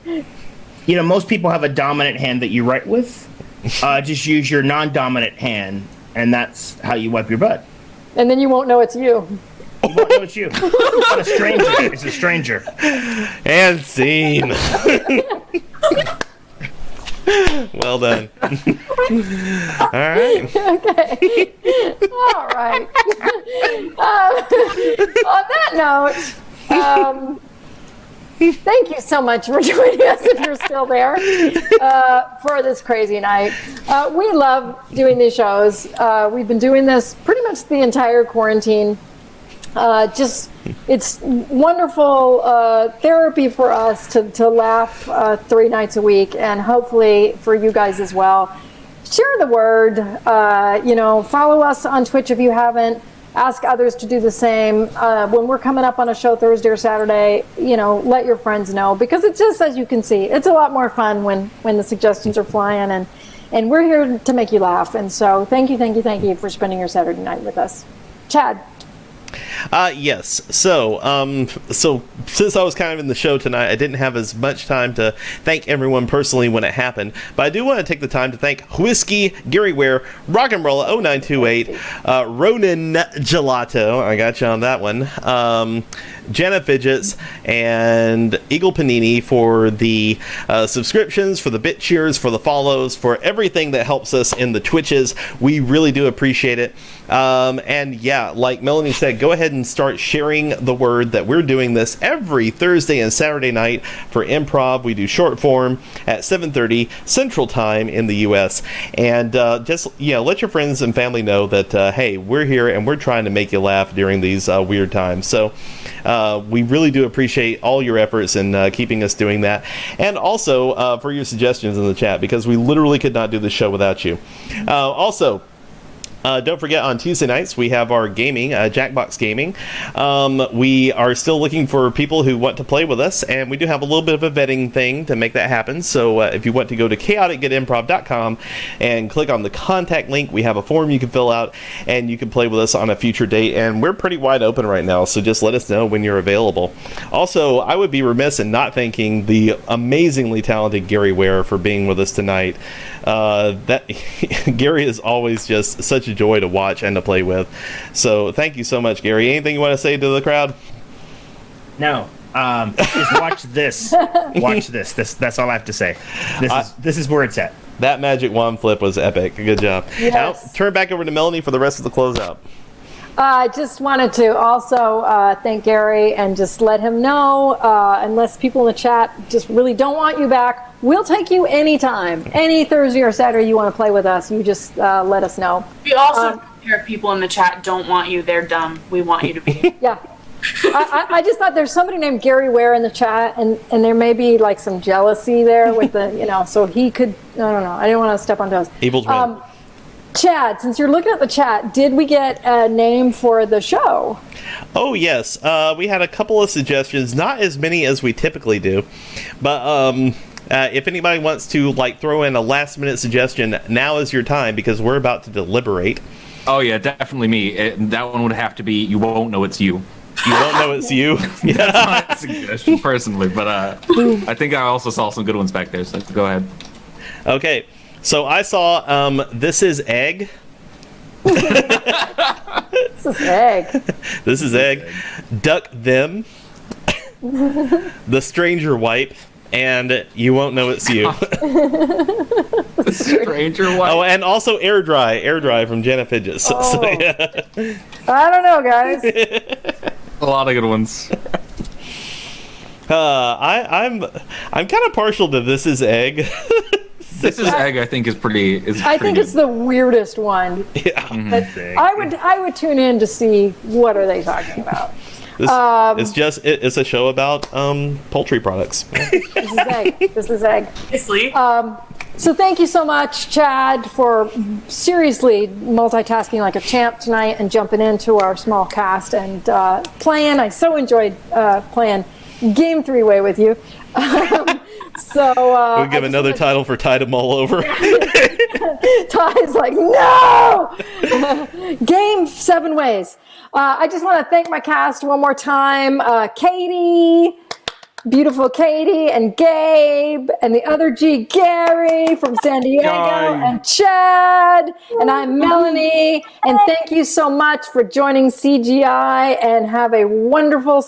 most people have a dominant hand that you write with. Just use your non-dominant hand, and that's how you wipe your butt. And then you won't know it's you. You won't know it's you. It's not a stranger. It's a stranger. And scene. Well done. All right. Okay. All right. On that note, thank you so much for joining us, if you're still there, for this crazy night. We love doing these shows. We've been doing this pretty much the entire quarantine. It's wonderful therapy for us to laugh 3 nights a week, and hopefully for you guys as well. Share the word. Follow us on Twitch if you haven't. Ask others to do the same. When we're coming up on a show Thursday or Saturday, let your friends know, because it's just, as you can see, it's a lot more fun when the suggestions are flying, and we're here to make you laugh. And so thank you for spending your Saturday night with us. Chad. Yes. So since I was kind of in the show tonight, I didn't have as much time to thank everyone personally when it happened. But I do want to take the time to thank Whiskey, Gary Ware, Rock'n'Rolla0928, Ronin Gelato, I got you on that one, Jenna Fidgets, and Eagle Panini for the subscriptions, for the bit cheers, for the follows, for everything that helps us in the Twitches. We really do appreciate it. And yeah, like Melanie said, go ahead and start sharing the word that we're doing this every Thursday and Saturday night for improv. We do short form at 7:30 Central Time in the U.S. And just let your friends and family know that hey, we're here and we're trying to make you laugh during these weird times. So we really do appreciate all your efforts in keeping us doing that, and also for your suggestions in the chat, because we literally could not do the show without you. Also, don't forget, on Tuesday nights, we have our gaming, Jackbox Gaming. We are still looking for people who want to play with us, and we do have a little bit of a vetting thing to make that happen. So if you want to go to chaoticgoodimprov.com and click on the contact link, we have a form you can fill out, and you can play with us on a future date. And we're pretty wide open right now, so just let us know when you're available. Also, I would be remiss in not thanking the amazingly talented Gary Ware for being with us tonight. Gary is always just such a joy to watch and to play with. So thank you so much, Gary. Anything you want to say to the crowd? No. Just watch this. Watch this. That's all I have to say. This is where it's at. That magic wand flip was epic. Good job. Yes. Now, turn back over to Melanie for the rest of the closeout. I just wanted to also thank Gary and just let him know, unless people in the chat just really don't want you back, we'll take you anytime. Any Thursday or Saturday you want to play with us, you just let us know. We also hear people in the chat don't want you. They're dumb. We want you to be. Yeah. I just thought there's somebody named Gary Ware in the chat, and there may be like some jealousy there with the, so he could, I don't know. I didn't want to step on toes. Evil's win. Chad, since you're looking at the chat, did we get a name for the show? Oh, yes. We had a couple of suggestions, not as many as we typically do. But if anybody wants to throw in a last-minute suggestion, now is your time because we're about to deliberate. Oh, yeah, definitely me. That one would have to be You Won't Know It's You. You won't know it's you. That's my suggestion, personally. But I think I also saw some good ones back there, so go ahead. Okay. So I saw This Is Egg. This is Egg. This is Egg. Duck Them. The Stranger Wipe. And You Won't Know It's You. Stranger Wipe. Oh, and also Air Dry from Jenna Fidget. So, yeah. I don't know, guys. A lot of good ones. I'm kind of partial to This Is Egg. This Is Egg, I think, is pretty. I think it's the weirdest one. Yeah. But I would tune in to see what are they talking about. It's a show about poultry products. This is Egg. This is Egg. Obviously. So thank you so much, Chad, for seriously multitasking like a champ tonight and jumping into our small cast and playing. I so enjoyed playing Game 3-Way with you. We'll give another title for Ty to mull over. Ty's like, no! Game 7 Ways. I just want to thank my cast one more time. Katie, beautiful Katie, and Gabe, and the other G, Gary from San Diego, and Chad, and I'm Melanie. And thank you so much for joining CGI, and have a wonderful